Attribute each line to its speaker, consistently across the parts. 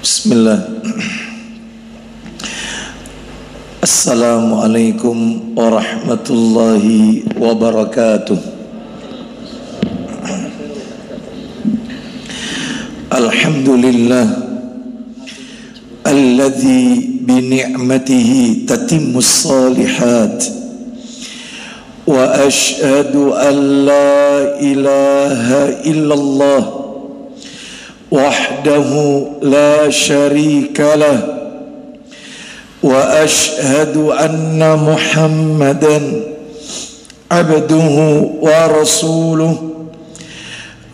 Speaker 1: Bismillah. Assalamualaikum warahmatullahi wabarakatuh. Alhamdulillah alladzi bi ni'matihi tatimmus shalihat wa ashhadu an la ilaha illallah wahdahu la syarika lah wa ashhadu anna Muhammadan abduhu wa rasuluh.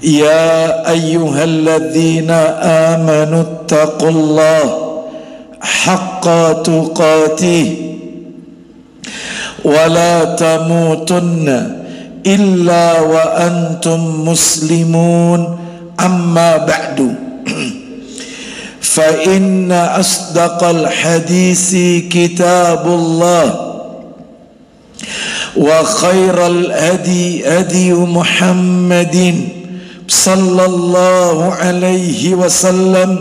Speaker 1: Ya ayyuhalladzina amanu taqullaha haqqa tuqatih wa la tamutunna illa wa antum muslimun. Amma ba'du, fa inna asdaqal hadisi kitabullah wa khairal hadi hadi Muhammadin sallallahu alaihi wasallam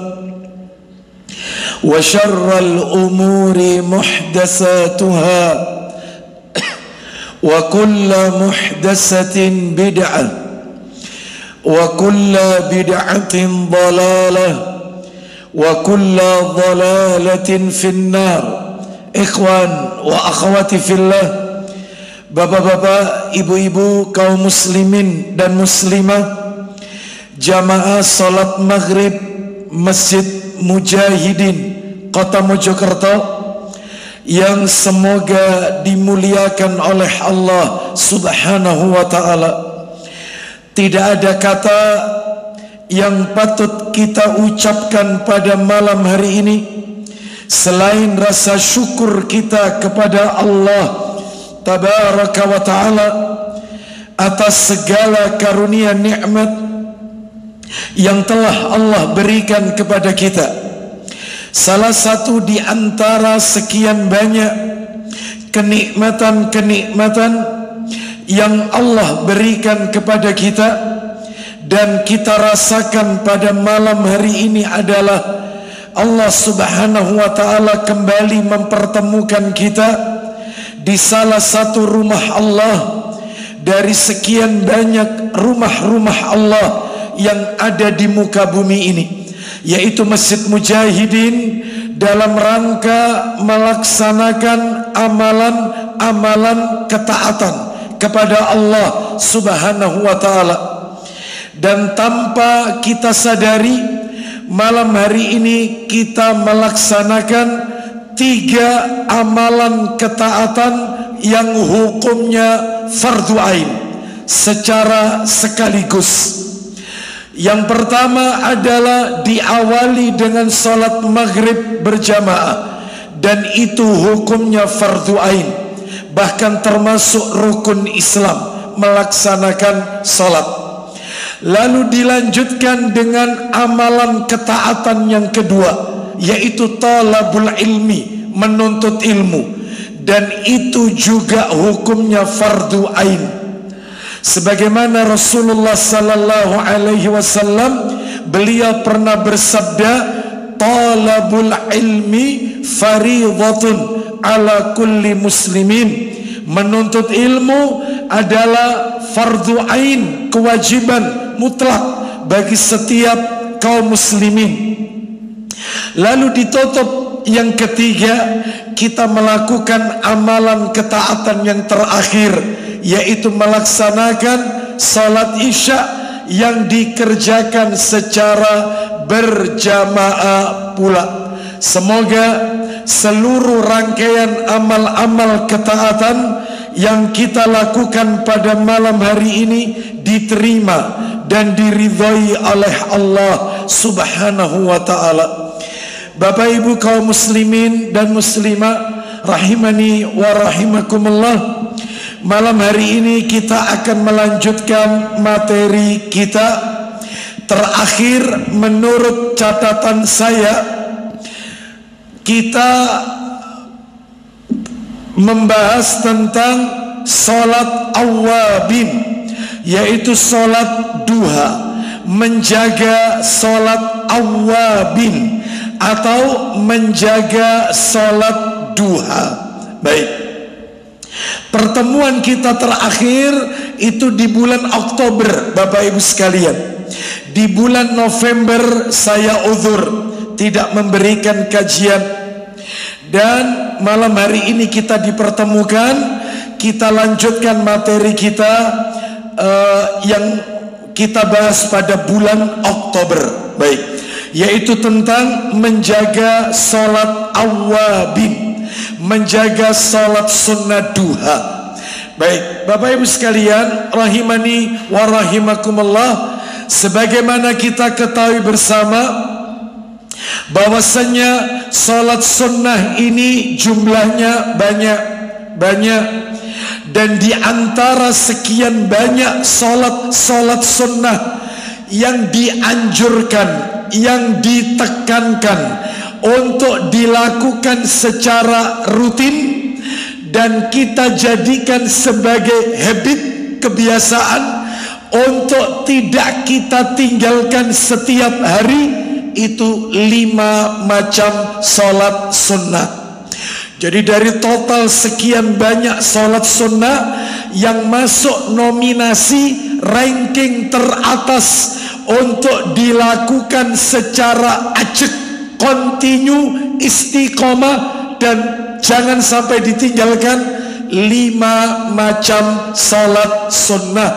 Speaker 1: wa syarral umuri muhdatsatuha wa kullu muhdatsatin bid'ah wa kullu bid'atin dhalalah wa kullu dhalalatin finnar. Ikhwan wa akhwati fillah, bapak-bapak, ibu-ibu, kaum muslimin dan muslimah, jamaah salat maghrib Masjid Mujahidin Kota Mojokerto yang semoga dimuliakan oleh Allah Subhanahu wa ta'ala. Tidak ada kata yang patut kita ucapkan pada malam hari ini selain rasa syukur kita kepada Allah Tabaraka wa ta'ala atas segala karunia nikmat yang telah Allah berikan kepada kita. Salah satu di antara sekian banyak kenikmatan-kenikmatan yang Allah berikan kepada kita dan kita rasakan pada malam hari ini adalah Allah Subhanahu wa ta'ala kembali mempertemukan kita di salah satu rumah Allah dari sekian banyak rumah-rumah Allah yang ada di muka bumi ini, yaitu Masjid Mujahidin, dalam rangka melaksanakan amalan-amalan ketaatan kepada Allah Subhanahu wa ta'ala. Dan tanpa kita sadari, malam hari ini kita melaksanakan 3 amalan ketaatan yang hukumnya fardu ain secara sekaligus. Yang pertama adalah diawali dengan salat maghrib berjamaah, dan itu hukumnya fardu ain, bahkan termasuk rukun Islam melaksanakan salat. Lalu dilanjutkan dengan amalan ketaatan yang kedua, yaitu talabul ilmi, menuntut ilmu, dan itu juga hukumnya fardu ain. Sebagaimana Rasulullah sallallahu alaihi wasallam, beliau pernah bersabda, talabul ilmi fariidhatun ala kulli muslimin. Menuntut ilmu adalah fardu ain, kewajiban mutlak bagi setiap kaum muslimin. Lalu ditutup yang ketiga, kita melakukan amalan ketaatan yang terakhir, yaitu melaksanakan salat isya yang dikerjakan secara berjamaah pula. Semoga seluruh rangkaian amal-amal ketaatan yang kita lakukan pada malam hari ini diterima dan diridhai oleh Allah Subhanahu wa ta'ala. Bapak ibu kaum muslimin dan muslimah rahimani wa rahimakumullah, malam hari ini kita akan melanjutkan materi kita. Terakhir, menurut catatan saya, kita membahas tentang salat awabin, yaitu salat duha, menjaga salat awabin, atau menjaga sholat duha. Baik, pertemuan kita terakhir itu di bulan Oktober, Bapak Ibu sekalian. Di bulan November saya uzur, tidak memberikan kajian. Dan malam hari ini kita dipertemukan, kita lanjutkan materi kita yang kita bahas pada bulan Oktober. Baik, yaitu tentang menjaga sholat awwabin, menjaga sholat sunnah duha. Baik, Bapak Ibu sekalian, rahimani wa rahimakumullah, sebagaimana kita ketahui bersama bahwasanya sholat sunnah ini jumlahnya banyak, dan di antara sekian banyak sholat sunnah yang dianjurkan, yang ditekankan untuk dilakukan secara rutin dan kita jadikan sebagai habit, kebiasaan untuk tidak kita tinggalkan setiap hari, itu 5 macam sholat sunnah. Jadi dari total sekian banyak sholat sunnah yang masuk nominasi ranking teratas untuk dilakukan secara acak, kontinu, istiqomah, dan jangan sampai ditinggalkan, 5 macam sholat sunnah.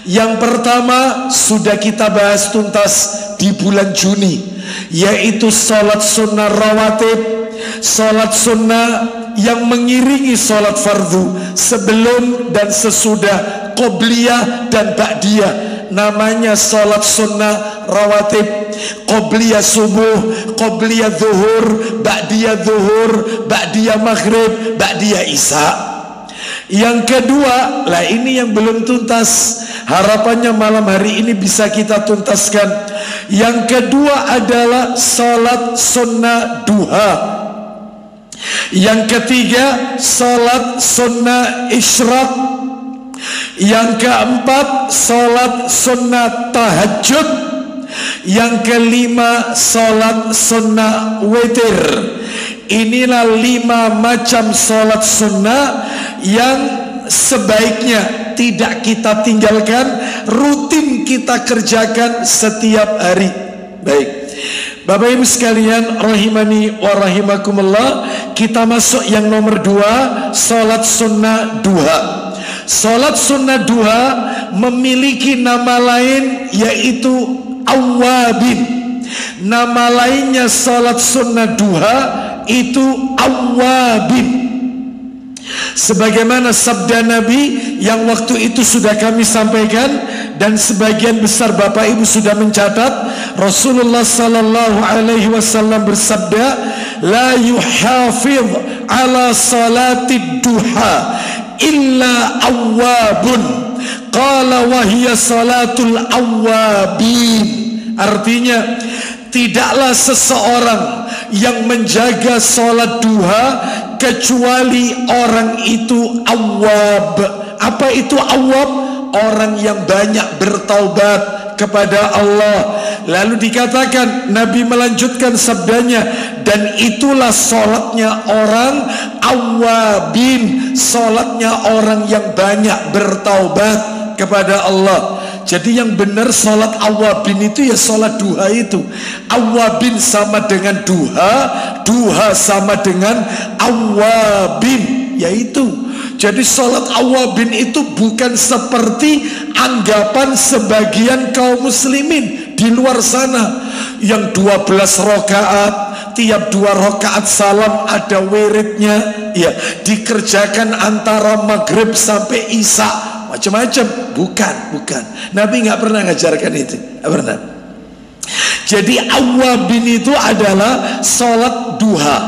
Speaker 1: Yang pertama sudah kita bahas tuntas di bulan Juni, yaitu sholat sunnah rawatib, sholat sunnah yang mengiringi sholat fardu sebelum dan sesudah, qobliyah dan ba'diyah. Namanya sholat sunnah rawatib, qobliyah subuh, qobliyah zuhur, ba'diyah maghrib, ba'diyah isya. Yang kedua, lah ini yang belum tuntas, harapannya malam hari ini bisa kita tuntaskan. Yang kedua adalah sholat sunnah duha. Yang ketiga, sholat sunnah isyraq. Yang keempat, sholat sunnah tahajud. Yang kelima, sholat sunnah witir. Inilah 5 macam sholat sunnah yang sebaiknya tidak kita tinggalkan, rutin kita kerjakan setiap hari. Baik, Bapak Ibu sekalian, rahimani wa rahimakumullah, kita masuk yang nomor 2, sholat sunnah duha. Sholat sunnah duha memiliki nama lain, yaitu awwabin. Nama lainnya sholat sunnah duha itu awwabin. Sebagaimana sabda Nabi yang waktu itu sudah kami sampaikan dan sebagian besar Bapak Ibu sudah mencatat, Rasulullah sallallahu alaihi wasallam bersabda, la yuhafidh ala salatid duha illa awwabun, qala wa hiya salatul awwabin. Artinya, tidaklah seseorang yang menjaga sholat duha kecuali orang itu awwab. Apa itu awwab? Orang yang banyak bertaubat kepada Allah. Lalu dikatakan, Nabi melanjutkan sabdanya, dan itulah sholatnya orang awwabin, sholatnya orang yang banyak bertaubat kepada Allah. Jadi yang benar sholat awwabin itu ya sholat duha itu. Awwabin sama dengan duha, duha sama dengan awwabin, yaitu. Jadi sholat awwabin itu bukan seperti anggapan sebagian kaum muslimin di luar sana yang 12 rakaat, tiap 2 rakaat salam ada wiridnya, ya, dikerjakan antara maghrib sampai isya, macam-macam. Bukan. Nabi nggak pernah ngajarkan itu, nggak pernah. Jadi awwabin itu adalah sholat duha.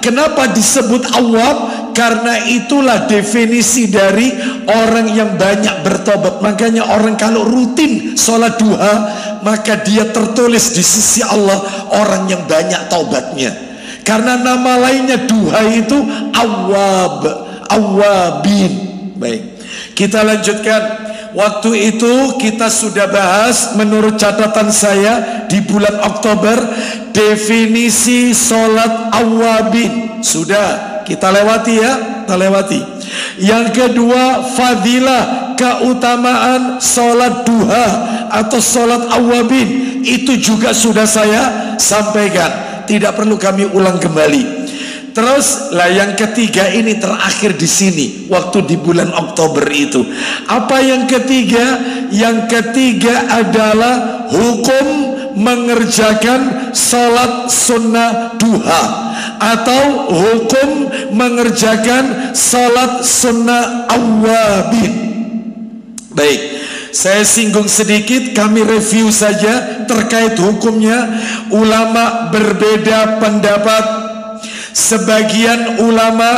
Speaker 1: Kenapa disebut awwab? Karena itulah definisi dari orang yang banyak bertobat. Makanya orang kalau rutin sholat duha, maka dia tertulis di sisi Allah orang yang banyak taubatnya. Karena nama lainnya duha itu awwab, awwabin. Baik, kita lanjutkan. Waktu itu kita sudah bahas menurut catatan saya di bulan Oktober definisi sholat awabin. Sudah kita lewati ya, kita lewati. Yang kedua, fadilah, keutamaan sholat duha atau sholat awabin, itu juga sudah saya sampaikan, tidak perlu kami ulang kembali. Terus lah yang ketiga ini terakhir di sini waktu di bulan Oktober itu. Apa yang ketiga? Yang ketiga adalah hukum mengerjakan salat sunnah duha atau hukum mengerjakan salat sunnah awabin. Baik, saya singgung sedikit, kami review saja terkait hukumnya. Ulama berbeda pendapat. Sebagian ulama,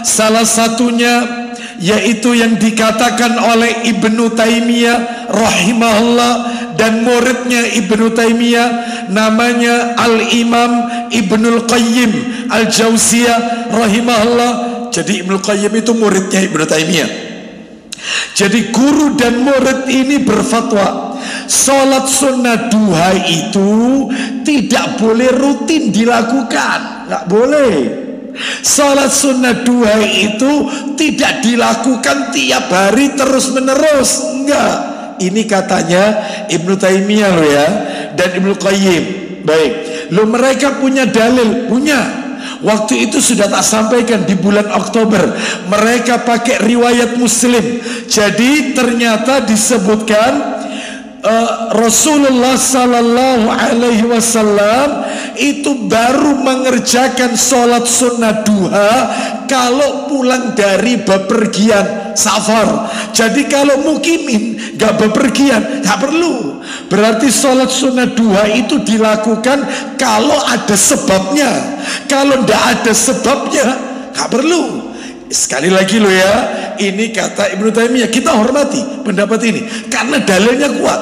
Speaker 1: salah satunya yaitu yang dikatakan oleh Ibnu Taimiyah rahimahullah dan muridnya Ibnu Taimiyah namanya Al-Imam Ibnul Qayyim Al-Jauziyah rahimahullah. Jadi Ibnul Qayyim itu muridnya Ibnu Taimiyah. Jadi guru dan murid ini berfatwa sholat sunnah duha itu tidak boleh rutin dilakukan, nggak boleh. Sholat sunnah duha itu tidak dilakukan tiap hari terus menerus, enggak. Ini katanya Ibnu Taimiyah loh ya, dan Ibnu Qayyim. Baik, lo mereka punya dalil, punya. Waktu itu sudah tak sampaikan di bulan Oktober. Mereka pakai riwayat Muslim. Jadi ternyata disebutkan Rasulullah Sallallahu Alaihi Wasallam itu baru mengerjakan sholat sunnah duha kalau pulang dari bepergian safar. Jadi kalau mukimin gak bepergian gak perlu. Berarti sholat sunnah duha itu dilakukan kalau ada sebabnya. Kalau ndak ada sebabnya gak perlu. Sekali lagi lo ya, ini kata Ibnu Taimiyah, kita hormati pendapat ini karena dalilnya kuat.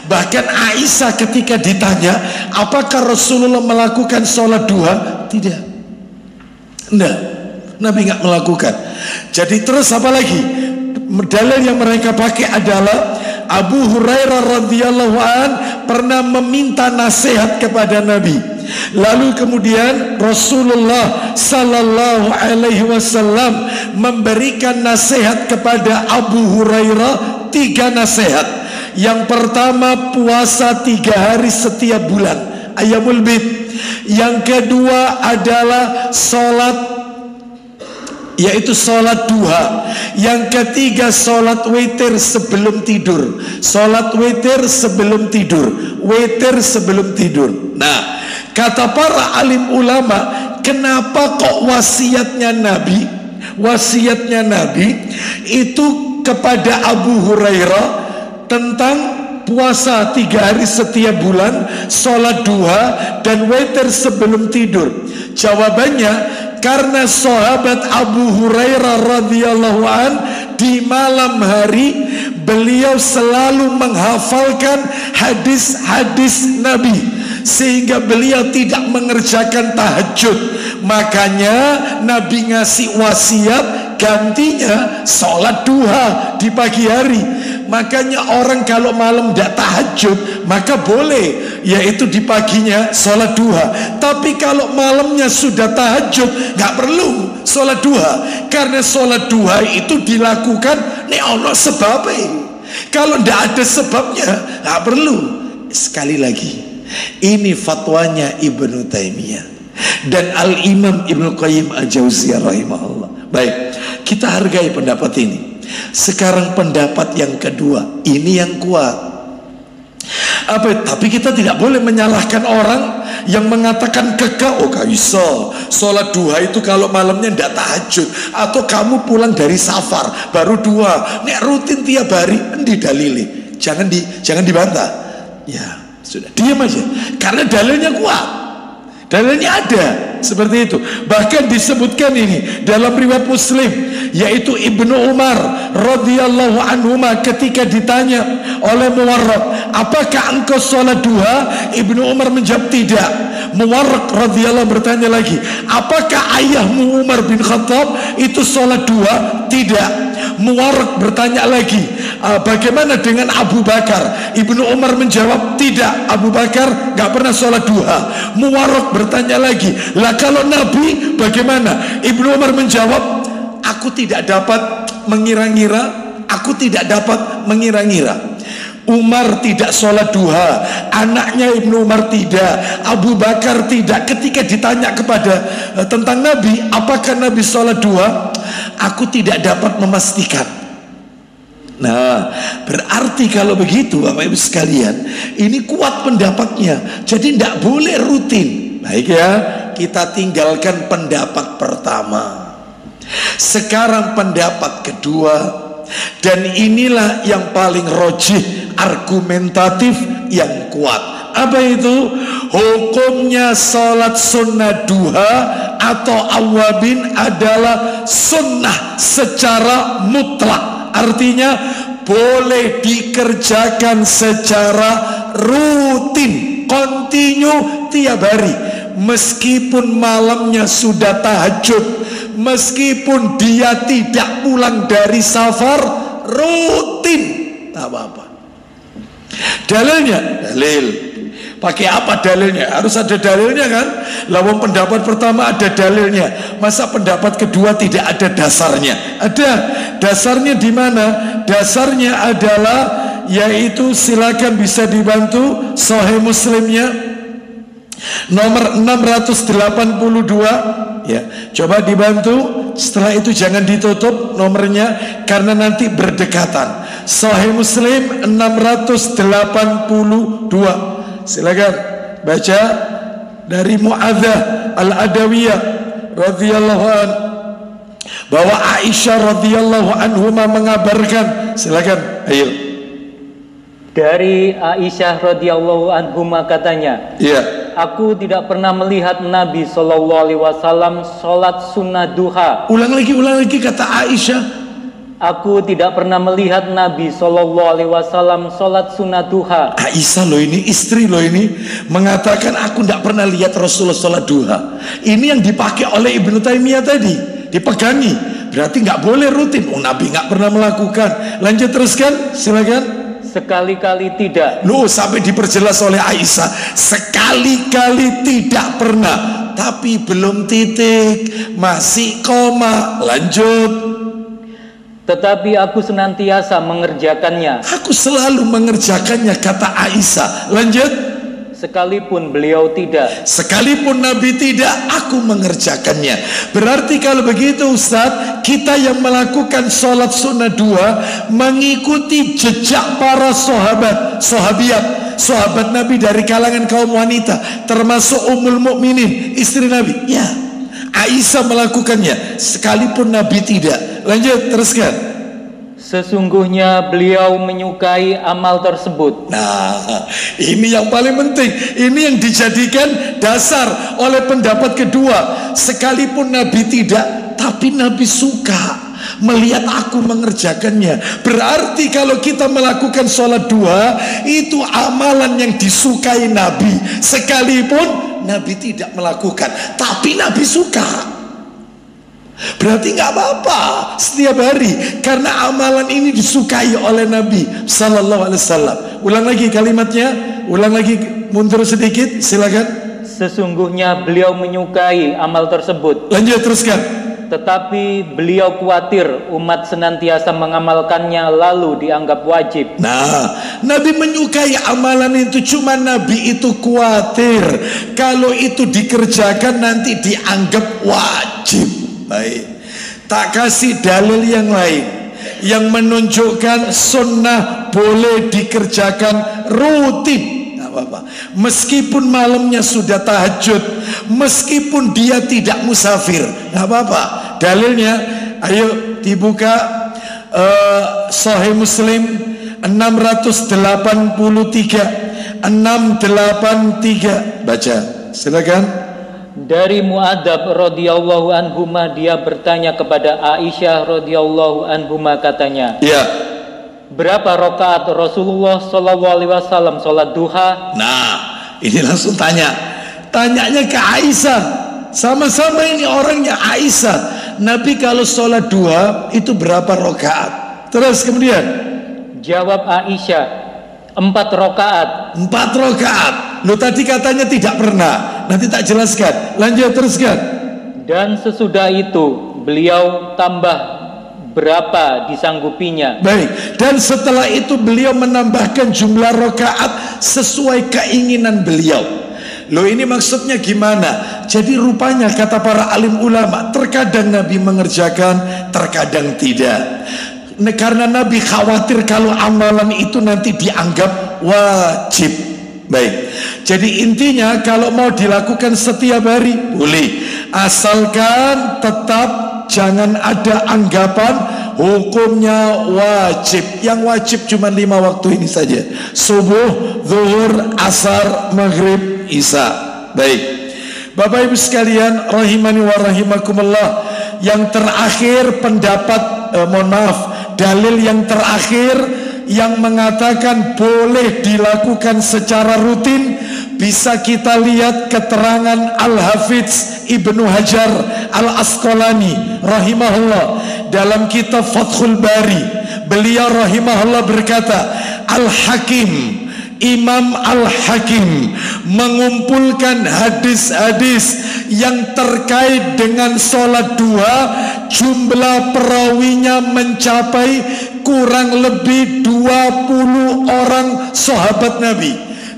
Speaker 1: Bahkan Aisyah ketika ditanya apakah Rasulullah melakukan sholat duha, tidak, enggak, Nabi nggak melakukan. Jadi terus apa lagi? Dalil yang mereka pakai adalah Abu Hurairah radhiyallahu an pernah meminta nasihat kepada Nabi. Lalu kemudian Rasulullah Sallallahu Alaihi Wasallam memberikan nasihat kepada Abu Hurairah 3 nasihat. Yang pertama, puasa 3 hari setiap bulan, Ayyamul Bid. Yang kedua adalah sholat, yaitu sholat duha. Yang ketiga, sholat witir sebelum tidur. Sholat witir sebelum tidur, witir sebelum tidur. Nah, kata para alim ulama, kenapa kok wasiatnya Nabi itu kepada Abu Hurairah tentang puasa 3 hari setiap bulan, sholat duha dan witir sebelum tidur? Jawabannya, karena sahabat Abu Hurairah radhiyallahu an di malam hari beliau selalu menghafalkan hadis-hadis Nabi, sehingga beliau tidak mengerjakan tahajud. Makanya Nabi ngasih wasiat gantinya sholat duha di pagi hari. Makanya orang kalau malam tidak tahajud maka boleh, yaitu di paginya sholat duha. Tapi kalau malamnya sudah tahajud nggak perlu sholat duha, karena sholat duha itu dilakukan nek ono sebabnya. Kalau tidak ada sebabnya nggak perlu. Sekali lagi, ini fatwanya Ibnu Taimiyah dan Al-Imam Ibnu Qayyim Al-Jauziyah rahimahullah. Baik, kita hargai pendapat ini. Sekarang pendapat yang kedua, ini yang kuat. Tapi kita tidak boleh menyalahkan orang yang mengatakan kekeh, oh gak bisa sholat duha itu kalau malamnya tidak tahajud, atau kamu pulang dari safar baru duha, nek rutin tiap hari, endi dalile? Jangan dibantah. Ya sudah, diam aja, karena dalilnya kuat, dalilnya ada seperti itu. Bahkan disebutkan ini dalam riwayat Muslim, yaitu Ibnu Umar radhiyallahu anhuma ketika ditanya oleh Muwarraq, apakah engkau sholat duha? Ibnu Umar menjawab tidak. Muwarraq radhiyallahu bertanya lagi, apakah ayahmu Umar bin Khattab itu sholat duha? Tidak. Muwarraq bertanya lagi, bagaimana dengan Abu Bakar? Ibnu Umar menjawab, tidak, Abu Bakar nggak pernah sholat duha. Muwarraq bertanya lagi, lah kalau Nabi bagaimana? Ibnu Umar menjawab, aku tidak dapat mengira-ngira. Aku tidak dapat mengira-ngira. Umar tidak sholat duha, anaknya Ibnu Umar tidak, Abu Bakar tidak. Ketika ditanya kepada tentang Nabi, apakah Nabi sholat duha, aku tidak dapat memastikan. Nah, berarti kalau begitu Bapak Ibu sekalian, ini kuat pendapatnya. Jadi tidak boleh rutin. Baik ya, kita tinggalkan pendapat pertama. Sekarang pendapat kedua, dan inilah yang paling rojih, argumentatif, yang kuat. Apa itu? Hukumnya sholat sunnah duha atau awabin adalah sunnah secara mutlak. Artinya boleh dikerjakan secara rutin, kontinu tiap hari. Meskipun malamnya sudah tahajud, meskipun dia tidak pulang dari safar, rutin, tak apa-apa. Dalilnya, dalil. Pakai apa dalilnya? Harus ada dalilnya kan? Lawan pendapat pertama ada dalilnya. Masa pendapat kedua tidak ada dasarnya? Ada. Dasarnya di mana? Dasarnya adalah, yaitu silakan bisa dibantu Sahih Muslimnya nomor 682 ya. Coba dibantu. Setelah itu jangan ditutup nomornya karena nanti berdekatan. Sahih Muslim 682. Silakan baca dari Mu'adzah Al-Adawiyah radhiyallahu an, bahwa Aisyah radhiyallahu anhuma mengabarkan. Silakan, ayo.
Speaker 2: Dari Aisyah radhiyallahu anhuma katanya,
Speaker 1: iya,
Speaker 2: aku tidak pernah melihat Nabi SAW sholat sunnah duha.
Speaker 1: Ulang lagi kata Aisyah.
Speaker 2: Aku tidak pernah melihat Nabi SAW sholat sunnah duha.
Speaker 1: Aisyah loh ini, istri loh ini, mengatakan aku tidak pernah lihat Rasulullah sholat duha. Ini yang dipakai oleh Ibnu Taimiyah tadi, dipegangi. Berarti nggak boleh rutin. Oh, Nabi nggak pernah melakukan. Lanjut teruskan, silakan.
Speaker 2: Sekali-kali tidak.
Speaker 1: Loh, sampai diperjelas oleh Aisyah, sekali-kali tidak pernah. Tapi belum titik, masih koma. Lanjut.
Speaker 2: Tetapi aku senantiasa mengerjakannya.
Speaker 1: Aku selalu mengerjakannya, kata Aisyah. Lanjut.
Speaker 2: Sekalipun beliau tidak.
Speaker 1: Sekalipun Nabi tidak, aku mengerjakannya. Berarti kalau begitu Ustaz, kita yang melakukan sholat sunnah dua mengikuti jejak para sahabat, sahabiat, sahabat Nabi dari kalangan kaum wanita, termasuk Ummul Mukminin, istri Nabi. Ya, Aisyah melakukannya sekalipun Nabi tidak. Lanjut, teruskan.
Speaker 2: Sesungguhnya beliau menyukai amal tersebut.
Speaker 1: Nah, ini yang paling penting. Ini yang dijadikan dasar oleh pendapat kedua. Sekalipun Nabi tidak, tapi Nabi suka melihat aku mengerjakannya. Berarti kalau kita melakukan sholat dua, itu amalan yang disukai Nabi. Sekalipun Nabi tidak melakukan, tapi Nabi suka. Berarti nggak apa-apa setiap hari, karena amalan ini disukai oleh Nabi Sallallahu Alaihi Wasallam. Ulang lagi kalimatnya, ulang lagi, mundur sedikit, silakan.
Speaker 2: Sesungguhnya beliau menyukai amal tersebut.
Speaker 1: Lanjut, teruskan.
Speaker 2: Tetapi beliau khawatir umat senantiasa mengamalkannya lalu dianggap wajib.
Speaker 1: Nah, Nabi menyukai amalan itu, cuma Nabi itu khawatir kalau itu dikerjakan nanti dianggap wajib. Baik, tak kasih dalil yang lain yang menunjukkan sunnah boleh dikerjakan rutin, nggak apa-apa. Meskipun malamnya sudah tahajud, meskipun dia tidak musafir, nggak apa-apa. Dalilnya, ayo dibuka Sahih Muslim 683, baca, silakan.
Speaker 2: Dari Mu'adzab radhiyallahu anhuma, dia bertanya kepada Aisyah radhiyallahu anhuma, katanya,
Speaker 1: ya,
Speaker 2: berapa rakaat Rasulullah sallallahu alaihi wasallam sholat duha?
Speaker 1: Nah, ini langsung tanyanya ke Aisyah. Sama-sama ini orangnya Aisyah. Nabi kalau sholat duha itu berapa rakaat? Terus kemudian,
Speaker 2: Jawab Aisyah, 4 rakaat.
Speaker 1: 4 rakaat. Lo tadi katanya tidak pernah. Nanti tak jelaskan. Lanjut, teruskan.
Speaker 2: Dan sesudah itu beliau tambah berapa disanggupinya.
Speaker 1: Baik. Dan setelah itu beliau menambahkan jumlah rakaat sesuai keinginan beliau. Loh, ini maksudnya gimana? Jadi rupanya kata para alim ulama, terkadang Nabi mengerjakan, terkadang tidak. Karena Nabi khawatir kalau amalan itu nanti dianggap wajib. Baik, jadi intinya kalau mau dilakukan setiap hari boleh, asalkan tetap jangan ada anggapan hukumnya wajib. Yang wajib cuma 5 waktu ini saja: subuh, zuhur, asar, maghrib, isya. Baik, Bapak Ibu sekalian rahimani wa rahimakumullah, yang terakhir pendapat dalil yang terakhir yang mengatakan boleh dilakukan secara rutin, bisa kita lihat keterangan Al-Hafidz Ibnu Hajar Al-Asqalani rahimahullah dalam kitab Fathul Bari. Beliau rahimahullah berkata, Al-Hakim, Imam Al-Hakim mengumpulkan hadis-hadis yang terkait dengan sholat duha, jumlah perawinya mencapai kurang lebih 20 orang sahabat Nabi.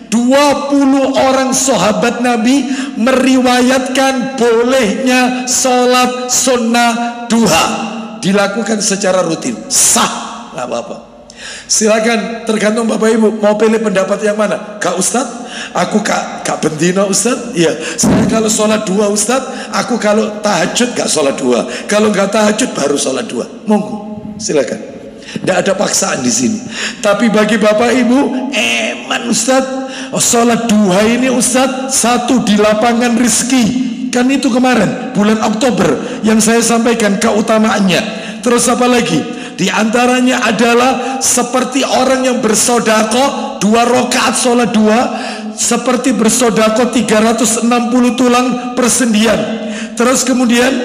Speaker 1: 20 orang sahabat Nabi meriwayatkan bolehnya sholat sunnah duha dilakukan secara rutin, sah, nggak apa-apa. Silakan, tergantung Bapak Ibu mau pilih pendapat yang mana. Kak Ustadz, aku kak Bendino Ustadz. Iya, saya kalau sholat dua Ustadz, aku kalau tahajud gak sholat dua, kalau gak tahajud baru sholat dua. Monggo, silakan. Tidak ada paksaan di sini. Tapi bagi Bapak Ibu, eman Ustadz, sholat duha ini Ustadz satu di lapangan rizki. Kan itu kemarin bulan Oktober yang saya sampaikan keutamaannya. Terus apa lagi? Di antaranya adalah seperti orang yang bersodako 2 rakaat sholat duha, seperti bersodako 360 tulang persendian. Terus kemudian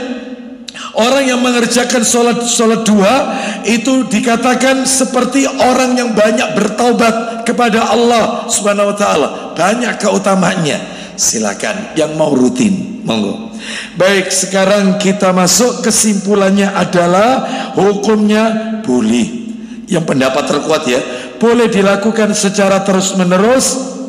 Speaker 1: orang yang mengerjakan sholat duha itu dikatakan seperti orang yang banyak bertaubat kepada Allah Subhanahu wa ta'ala. Banyak keutamaannya. Silakan yang mau rutin, monggo. Baik, sekarang kita masuk, kesimpulannya adalah hukumnya boleh. Yang pendapat terkuat ya, boleh dilakukan secara terus menerus.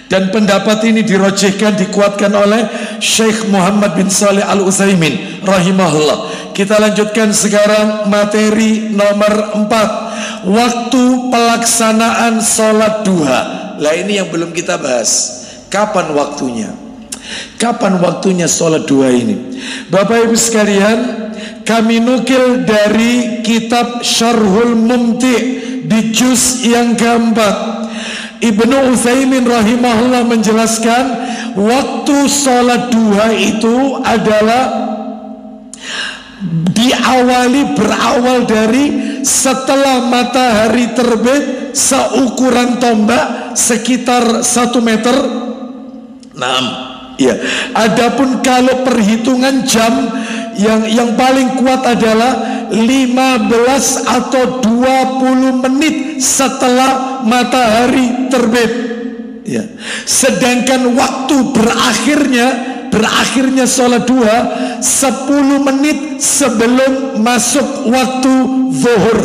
Speaker 1: Dan pendapat ini dirojihkan, dikuatkan oleh Syekh Muhammad bin Saleh Al-Utsaimin rahimahullah. Kita lanjutkan sekarang materi nomor 4, waktu pelaksanaan sholat duha. Lah ini yang belum kita bahas. Kapan waktunya? Kapan waktunya sholat duha ini? Bapak Ibu sekalian, kami nukil dari kitab Syarhul Mumti' di juz yang keempat. Ibnu Utsaimin rahimahullah menjelaskan waktu sholat duha itu adalah berawal dari setelah matahari terbit seukuran tombak sekitar 1 meter. Ya. Adapun kalau perhitungan jam yang paling kuat adalah 15 atau 20 menit setelah matahari terbit. Ya. Sedangkan waktu berakhirnya sholat duha 10 menit sebelum masuk waktu zuhur.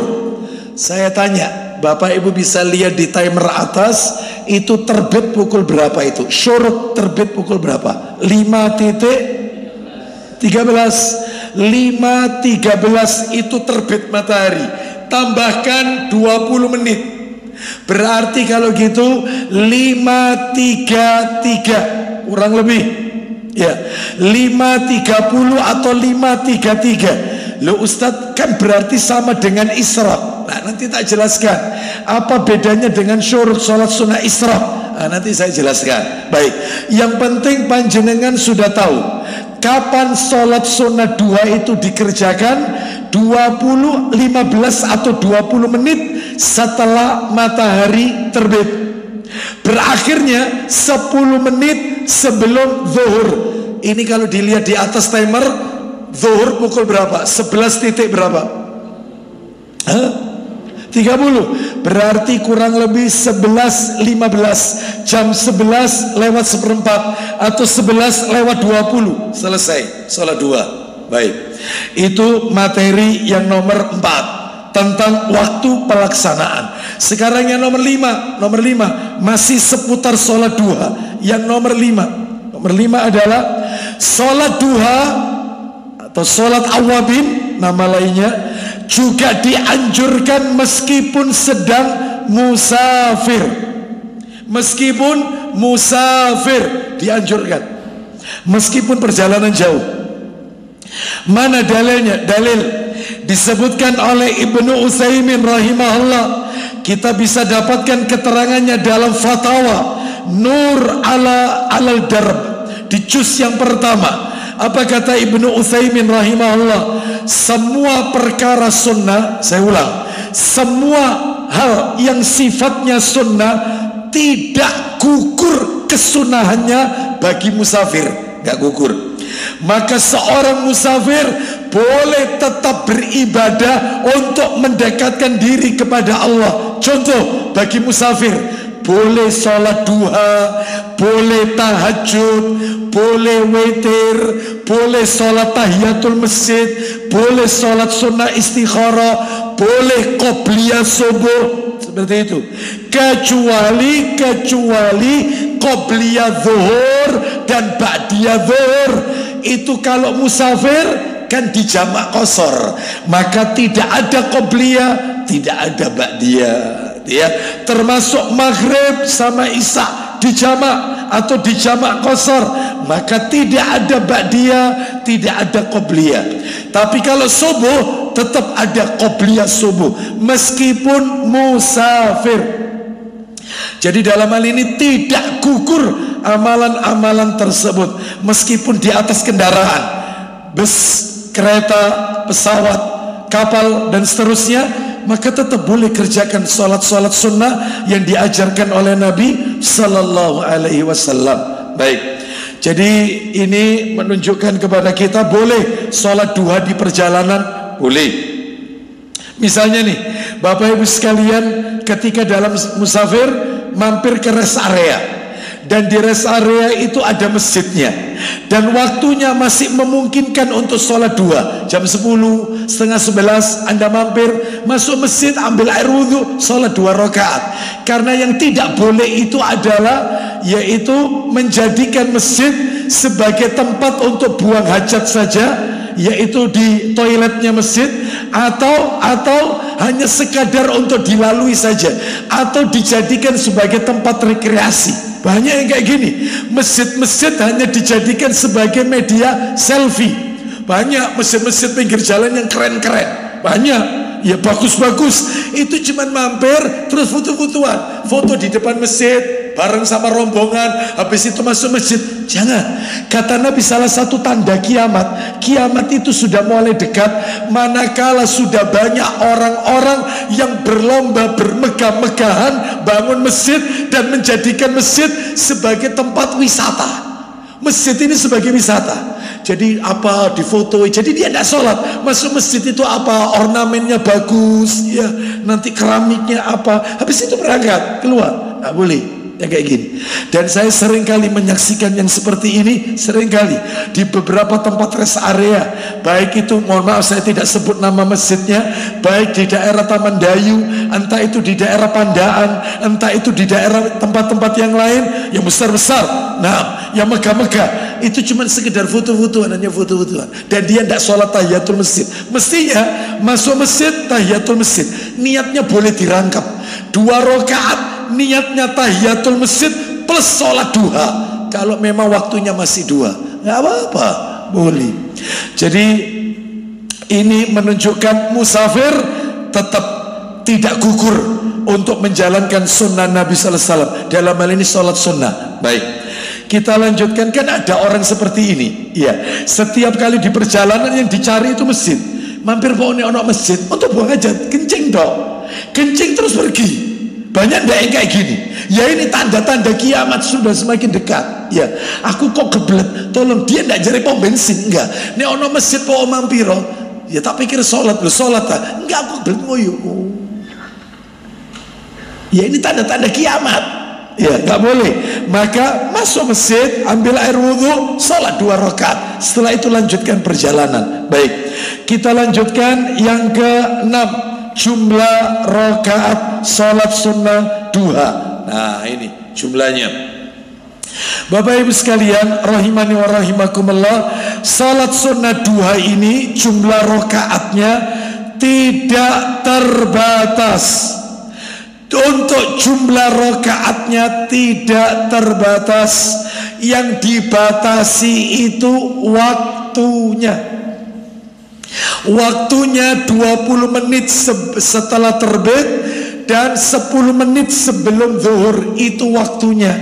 Speaker 1: Saya tanya, Bapak Ibu bisa lihat di timer atas itu terbit pukul berapa itu? Syuruk terbit pukul berapa? 5.13. 5.13 itu terbit matahari. Tambahkan 20 menit. Berarti kalau gitu 5.33 kurang lebih. Ya, 5.30 atau 5.33. Loh Ustadz, kan berarti sama dengan isyraq. Nah, nanti tak jelaskan apa bedanya dengan syuruk sholat sunnah isyraq. Nah, nanti saya jelaskan. Baik, yang penting panjenengan sudah tahu kapan sholat sunnah duha itu dikerjakan. 15 atau 20 menit setelah matahari terbit. Berakhirnya 10 menit sebelum zuhur. Ini kalau dilihat di atas timer, zuhur pukul berapa? 11 titik berapa? 30 berarti kurang lebih 11.15, jam 11 lewat seperempat atau 11 lewat 20 selesai sholat duha. Baik, itu materi yang nomor 4 tentang waktu pelaksanaan. Sekarang yang nomor 5 masih seputar sholat duha. Yang nomor 5 adalah sholat duha atau sholat awabin, nama lainnya, juga dianjurkan meskipun sedang musafir. Meskipun musafir dianjurkan, meskipun perjalanan jauh. Mana dalilnya? Dalil disebutkan oleh Ibnu Utsaimin rahimahullah. Kita bisa dapatkan keterangannya dalam fatwa Nur alal Darb di juz yang pertama. Apa kata Ibnu Utsaimin rahimahullah? Semua perkara sunnah, saya ulang, semua hal yang sifatnya sunnah tidak gugur kesunahannya bagi musafir, nggak gugur. Maka seorang musafir boleh tetap beribadah untuk mendekatkan diri kepada Allah. Contoh, bagi musafir boleh sholat duha, boleh tahajud, boleh witir, boleh sholat tahiyatul masjid, boleh sholat sunnah istikharah, boleh qobliyah subuh, seperti itu. Kecuali qobliyah zuhur dan ba'diyah zuhur, itu kalau musafir kan dijamak qasar, maka tidak ada qobliyah, tidak ada ba'diyah. Ya, termasuk maghrib sama isya dijamak atau dijamak qasar, maka tidak ada ba'diyah, tidak ada qobliyah. Tapi kalau subuh tetap ada qobliyah subuh meskipun musafir. Jadi dalam hal ini tidak gugur amalan-amalan tersebut meskipun di atas kendaraan, bus, kereta, pesawat, kapal dan seterusnya, maka tetap boleh kerjakan sholat-sholat sunnah yang diajarkan oleh Nabi Sallallahu Alaihi Wasallam. Baik, jadi ini menunjukkan kepada kita boleh sholat duha di perjalanan, boleh. Misalnya nih, Bapak Ibu sekalian, ketika dalam musafir mampir ke rest area, dan di rest area itu ada masjidnya, dan waktunya masih memungkinkan untuk sholat duha, jam 10, setengah 11 Anda mampir, masuk masjid, ambil air wudhu, sholat 2 rakaat. Karena yang tidak boleh itu adalah yaitu menjadikan masjid sebagai tempat untuk buang hajat saja, yaitu di toiletnya masjid, atau hanya sekadar untuk dilalui saja, atau dijadikan sebagai tempat rekreasi. Banyak yang kayak gini, masjid-masjid hanya dijadikan sebagai media selfie. Banyak masjid-masjid pinggir jalan yang keren-keren, banyak, ya bagus-bagus. Itu cuman mampir terus foto-fotoan, foto di depan masjid bareng sama rombongan, habis itu masuk masjid. Jangan. Kata Nabi, salah satu tanda kiamat, kiamat itu sudah mulai dekat manakala sudah banyak orang-orang yang berlomba bermegah-megahan bangun masjid dan menjadikan masjid sebagai tempat wisata. Masjid ini sebagai wisata. Jadi apa, difoto, jadi dia tidak sholat. Masuk masjid itu apa, ornamennya bagus, ya, nanti keramiknya apa, habis itu berangkat keluar. Nggak boleh ya kayak gini. Dan saya sering kali menyaksikan yang seperti ini, sering kali di beberapa tempat rest area, baik itu, mohon maaf saya tidak sebut nama masjidnya, baik di daerah Taman Dayu, entah itu di daerah Pandaan, entah itu di daerah tempat-tempat yang lain yang besar-besar, nah yang megah-megah, itu cuma sekedar foto-fotoan, hanya foto-fotoan, dan dia tidak sholat tahiyatul masjid. Mestinya masuk masjid tahiyatul masjid, niatnya boleh dirangkap 2 rakaat, niatnya tahiyatul masjid plus sholat duha. Kalau memang waktunya masih 2, nggak apa-apa, boleh. Jadi ini menunjukkan musafir tetap tidak gugur untuk menjalankan sunnah Nabi Sallallahu Alaihi Wasallam. Dalam hal ini sholat sunnah. Baik, kita lanjutkan. Kan ada orang seperti ini, ya, setiap kali di perjalanan yang dicari itu masjid. Mampir pokoknya ono masjid untuk buang hajat, kencing dong, kencing terus pergi. Banyak ndak yang kayak gini. Ya ini tanda-tanda kiamat sudah semakin dekat. Ya, aku kok geblek. Tolong, dia ndak jari pom bensin, enggak. Nek ono masjid po mampiro, ya tak pikir sholat, lu sholat tak? Enggak, aku geblek ngoyo. Ya ini tanda-tanda kiamat. Ya nggak boleh. Maka masuk masjid, ambil air wudhu, sholat 2 rakaat. Setelah itu lanjutkan perjalanan. Baik, kita lanjutkan yang ke-6, jumlah rakaat sholat sunnah duha. Nah ini jumlahnya. Bapak ibu sekalian rahimani wa rahimakumullah, salat sunnah duha ini jumlah rakaatnya tidak terbatas. Untuk jumlah rakaatnya tidak terbatas. Yang dibatasi itu waktunya. Waktunya 20 menit setelah terbit dan 10 menit sebelum zuhur, itu waktunya.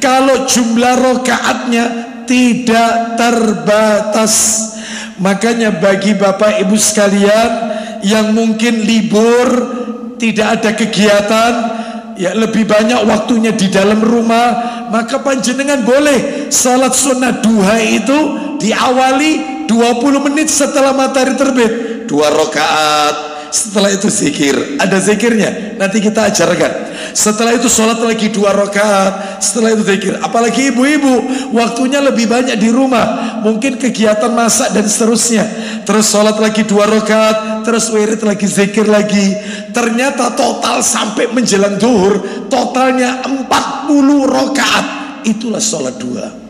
Speaker 1: Kalau jumlah rakaatnya tidak terbatas. Makanya bagi bapak ibu sekalian yang mungkin libur, tidak ada kegiatan, ya lebih banyak waktunya di dalam rumah, maka panjenengan boleh salat sunnah duha itu diawali 20 menit setelah matahari terbit, 2 rakaat. Setelah itu zikir, ada zikirnya, nanti kita ajarkan. Setelah itu sholat lagi 2 rakaat. Setelah itu zikir. Apalagi ibu-ibu, waktunya lebih banyak di rumah, mungkin kegiatan masak dan seterusnya. Terus sholat lagi 2 rakaat, terus wirid lagi, zikir lagi. Ternyata total sampai menjelang zuhur, totalnya 40 rakaat. Itulah sholat duha.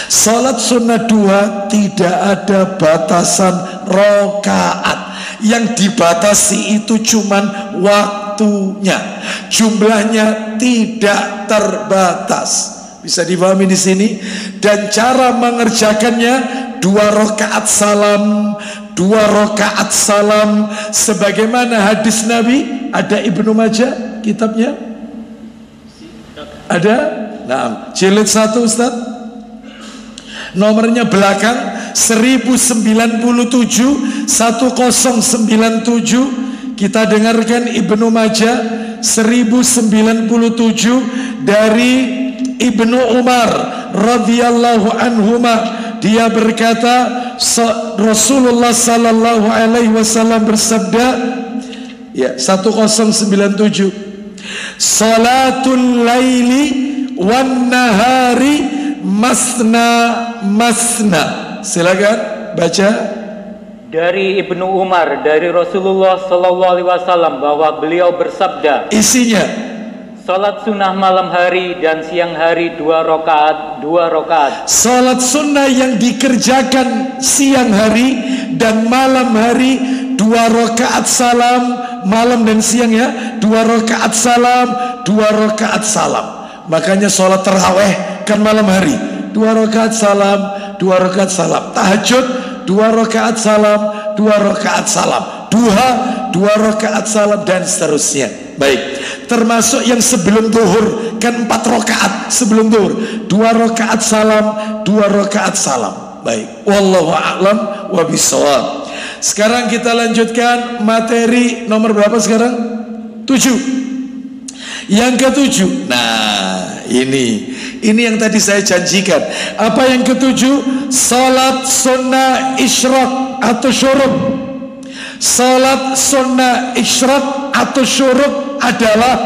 Speaker 1: Sholat sunnah duha tidak ada batasan rakaat. Yang dibatasi itu cuman waktunya. Jumlahnya tidak terbatas. Bisa dipahami di sini. Dan cara mengerjakannya 2 rakaat salam, 2 rakaat salam, sebagaimana hadis Nabi. Ada Ibnu Majah kitabnya? Ada? Nah, jilid 1 Ustaz. Nomornya belakang 1097. Kita dengarkan Ibnu Majah 1097 dari Ibnu Umar radhiyallahu anhuma. Dia berkata, Rasulullah sallallahu alaihi wasallam bersabda, ya 1097, salatul laili wan nahari masna masna. Silakan baca.
Speaker 2: Dari Ibnu Umar, dari Rasulullah sallallahu alaihi wasallam, bahwa beliau bersabda,
Speaker 1: isinya
Speaker 2: salat sunnah malam hari dan siang hari 2 rakaat, 2 rakaat.
Speaker 1: Salat sunnah yang dikerjakan siang hari dan malam hari 2 rakaat salam, malam dan siang ya, 2 rakaat salam, 2 rakaat salam. Makanya salat tarawih kan malam hari, 2 rakaat salam, 2 rakaat salam. Tahajud 2 rakaat salam, 2 rakaat salam. Duha 2 rakaat salam dan seterusnya. Baik, termasuk yang sebelum zuhur kan 4 rakaat sebelum zuhur, 2 rakaat salam, 2 rakaat salam. Baik, wallahu a'lam wa bishawab. Sekarang kita lanjutkan materi nomor berapa sekarang? 7. Yang ke-7. Nah, ini yang tadi saya janjikan. Apa yang ke-7? Salat sunnah isyraq atau syuruk. Salat sunnah isyraq atau syuruk adalah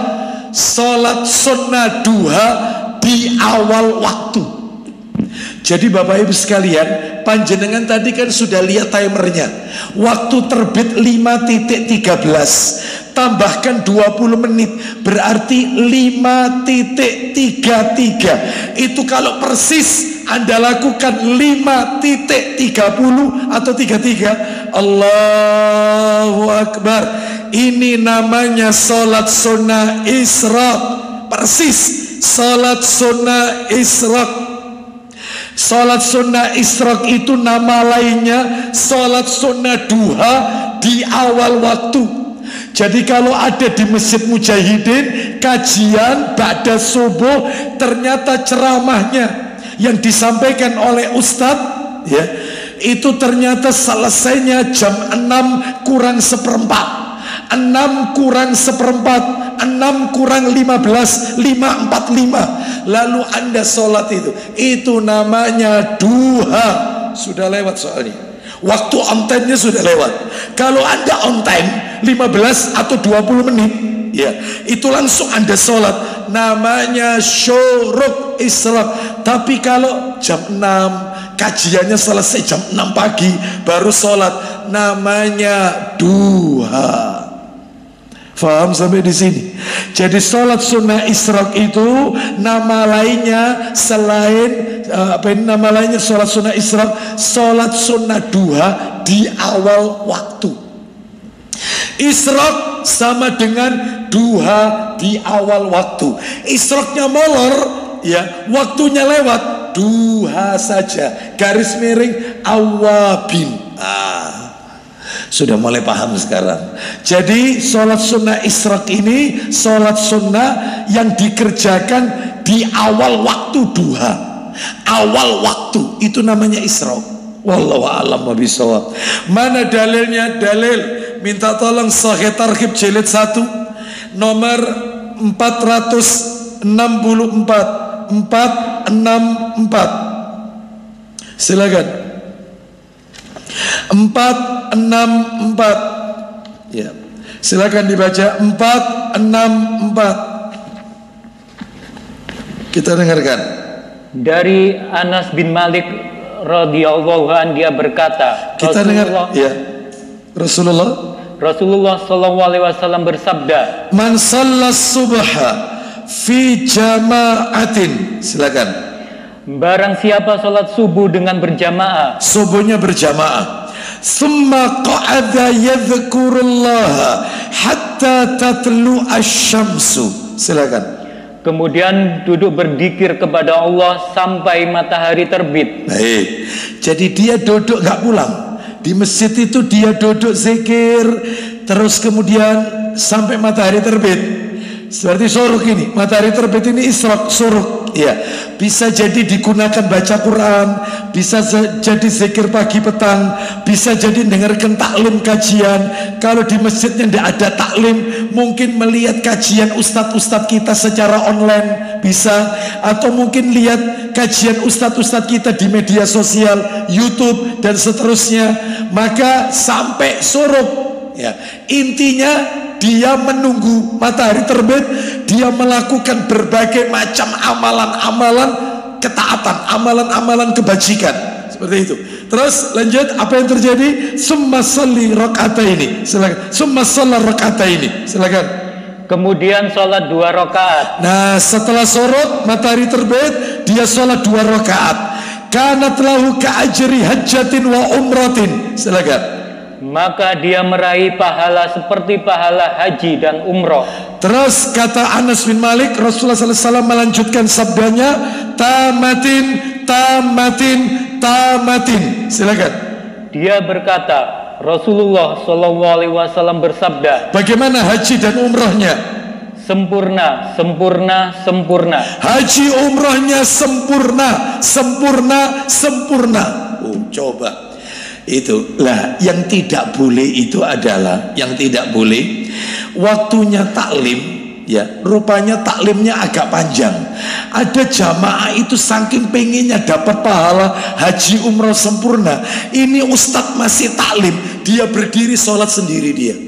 Speaker 1: salat sunnah duha di awal waktu. Jadi Bapak Ibu sekalian, panjenengan tadi kan sudah lihat timernya. Waktu terbit 5.13, tambahkan 20 menit, berarti 5.33. Itu kalau persis Anda lakukan 5.30 atau 33, Allahu Akbar. Ini namanya salat sunnah isyraq. Persis salat sunnah isyraq. Salat sunnah isyraq itu nama lainnya salat sunnah duha di awal waktu. Jadi kalau ada di Masjid Mujahidin kajian ba'da subuh, ternyata ceramahnya yang disampaikan oleh Ustadz ya, itu ternyata selesainya jam 6 kurang seperempat, 6 kurang seperempat, 6 kurang 15, 5:45. Lalu Anda sholat itu namanya duha. Sudah lewat soalnya. Waktu on time-nya sudah lewat. Kalau Anda on time 15 atau 20 menit, ya, itu langsung Anda sholat, namanya syuruk isyraq. Tapi kalau jam 6 kajiannya selesai jam 6 pagi baru sholat, namanya duha. Faham sampai di sini? Jadi sholat sunnah isyraq itu nama lainnya selain nama lainnya sholat sunnah isyraq, sholat sunnah duha di awal waktu. Isyraq sama dengan duha di awal waktu. Isyraqnya molor, ya, waktunya lewat, duha saja, garis miring awabin. Sudah mulai paham sekarang. Jadi sholat sunnah isyraq ini sholat sunnah yang dikerjakan di awal waktu duha. Awal waktu itu namanya isyraq. Wallahu a'lam bishawab. Mana dalilnya? Dalil minta tolong Sahih Targhib jilid 1 nomor 464 464. Silakan. 464, ya, silakan dibaca. 464. Kita dengarkan.
Speaker 2: Dari Anas bin Malik radhiyallahu an, dia berkata,
Speaker 1: kita dengar, ya, Rasulullah
Speaker 2: sallallahu alaihi wasallam bersabda,
Speaker 1: man shallas subha fi jama'atin, silakan.
Speaker 2: Barang siapa sholat subuh dengan berjamaah,
Speaker 1: subuhnya berjamaah, summa qa'ada yadhkurullaha hatta tatlu asyamsu, silakan.
Speaker 2: Kemudian duduk berzikir kepada Allah sampai matahari terbit.
Speaker 1: Baik. Jadi dia duduk gak pulang. Di masjid itu dia duduk zikir terus kemudian sampai matahari terbit. Seperti suruk ini, matahari terbit ini isyraq, suruk. Ya, bisa jadi digunakan baca Quran, bisa jadi zikir pagi petang, bisa jadi dengarkan taklim kajian. Kalau di masjidnya tidak ada taklim, mungkin melihat kajian ustadz-ustadz kita secara online bisa, atau mungkin lihat kajian ustadz-ustadz kita di media sosial, YouTube dan seterusnya. Maka sampai suruk, ya, intinya dia menunggu matahari terbit, dia melakukan berbagai macam amalan-amalan ketaatan, amalan-amalan kebajikan, seperti itu. Terus lanjut, apa yang terjadi? Summa sholli raka'ataini, silakan. Summa shalla raka'ataini, silakan.
Speaker 2: Kemudian sholat 2 rakaat.
Speaker 1: Nah, setelah sorot matahari terbit, dia sholat 2 rakaat. Kanat lahu ka'ajri hajjatin wa umratin, silakan.
Speaker 2: Maka dia meraih pahala seperti pahala haji dan umroh.
Speaker 1: Terus kata Anas bin Malik, Rasulullah SAW melanjutkan sabdanya, tamatin, tamatin, tamatin. Silakan.
Speaker 2: Dia berkata, Rasulullah SAW bersabda,
Speaker 1: bagaimana haji dan umrohnya?
Speaker 2: Sempurna, sempurna, sempurna.
Speaker 1: Haji umrohnya sempurna, sempurna, sempurna. Coba. Itulah yang tidak boleh, itu adalah yang tidak boleh waktunya taklim, ya, rupanya taklimnya agak panjang. Ada jamaah itu saking pengennya dapat pahala haji umroh sempurna, ini ustadz masih taklim, dia berdiri sholat sendiri dia.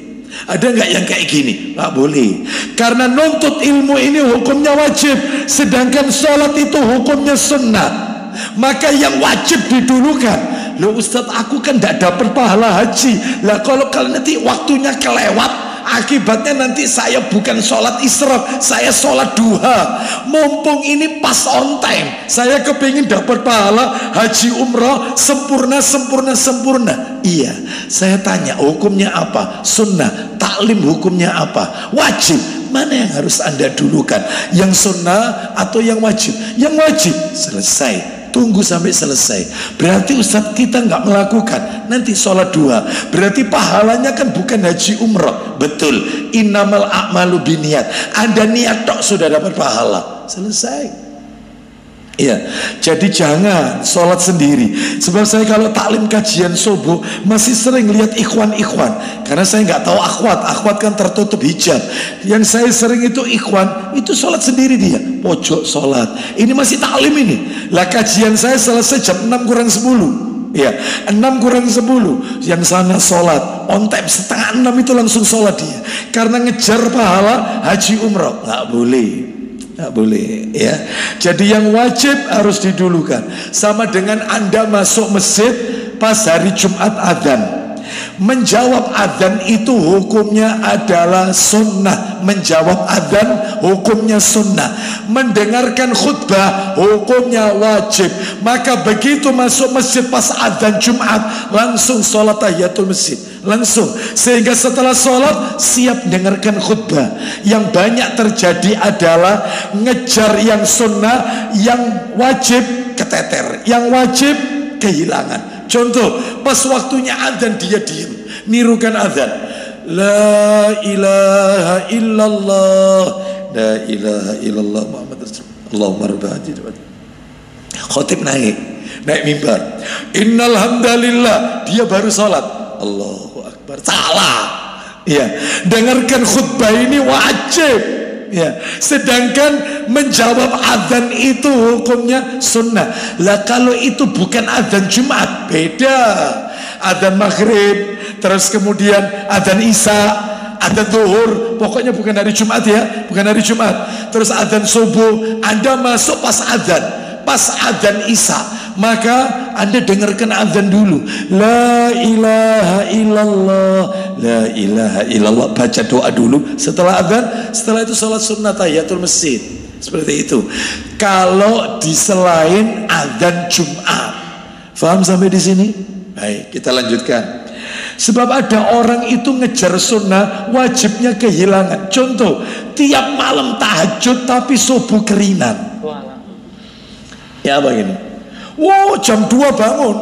Speaker 1: Ada nggak yang kayak gini? Nggak boleh, karena nuntut ilmu ini hukumnya wajib, sedangkan sholat itu hukumnya sunnah. Maka yang wajib didulukan. Loh Ustadz, aku kan tidak dapat pahala haji. Lah kalau nanti waktunya kelewat, akibatnya nanti saya bukan sholat isyraq, saya sholat duha. Mumpung ini pas on time, saya kepingin dapat pahala haji umrah sempurna, sempurna, sempurna. Iya, saya tanya hukumnya apa? Sunnah. Taklim hukumnya apa? Wajib. Mana yang harus Anda dulukan? Yang sunnah atau yang wajib? Yang wajib. Selesai. Tunggu sampai selesai. Berarti Ustadz kita nggak melakukan, nanti sholat duha, berarti pahalanya kan bukan haji umrah. Betul. Innamal a'malu binniat. Anda niat tok sudah dapat pahala. Selesai. Iya, jadi jangan sholat sendiri. Sebab saya kalau taklim kajian subuh masih sering lihat ikhwan-ikhwan, karena saya nggak tahu akhwat kan tertutup hijab. Yang saya sering itu ikhwan, itu sholat sendiri dia, pojok sholat. Ini masih taklim ini. Lah kajian saya selesai jam 6 kurang 10. Ya, 6 kurang 10, yang sana sholat on time, setengah 6 itu langsung sholat dia, karena ngejar pahala haji umroh. Nggak boleh ya. Jadi yang wajib harus didulukan. Sama dengan Anda masuk masjid pas hari Jumat adzan. Menjawab adzan itu hukumnya adalah sunnah. Menjawab adzan hukumnya sunnah. Mendengarkan khutbah hukumnya wajib. Maka begitu masuk masjid pas adzan Jumat, langsung sholat tahiyatul masjid, langsung. Sehingga setelah sholat siap dengarkan khutbah. Yang banyak terjadi adalah ngejar yang sunnah, yang wajib keteter, yang wajib kehilangan. Contoh, pas waktunya adzan dia diam, nirukan adzan. La ilaha illallah, la ilaha illallah Muhammad Rasulullah. Allahumma rabb hadhihi. Khotib naik mimbar. Innal hamdalillah, dia baru salat. Allahu akbar. Salah. Ya, dengarkan khutbah ini wajib. Ya, sedangkan menjawab adzan itu hukumnya sunnah. Lah kalau itu bukan adzan Jumat, beda. Adzan maghrib, terus kemudian adzan isya, adzan zuhur, pokoknya bukan hari Jumat ya, bukan hari Jumat. Terus adzan subuh, Anda masuk pas adzan isya, maka Anda dengarkan adzan dulu. La ilaha illallah, la ilaha illallah, baca doa dulu setelah adzan. Setelah itu sholat sunnah tahiyatul masjid. Seperti itu. Kalau di selain adzan Jumat. Faham sampai di sini? Baik, kita lanjutkan. Sebab ada orang itu ngejar sunnah, wajibnya kehilangan. Contoh, tiap malam tahajud tapi subuh keringan. Ya apa gini? Wow, jam 2 bangun,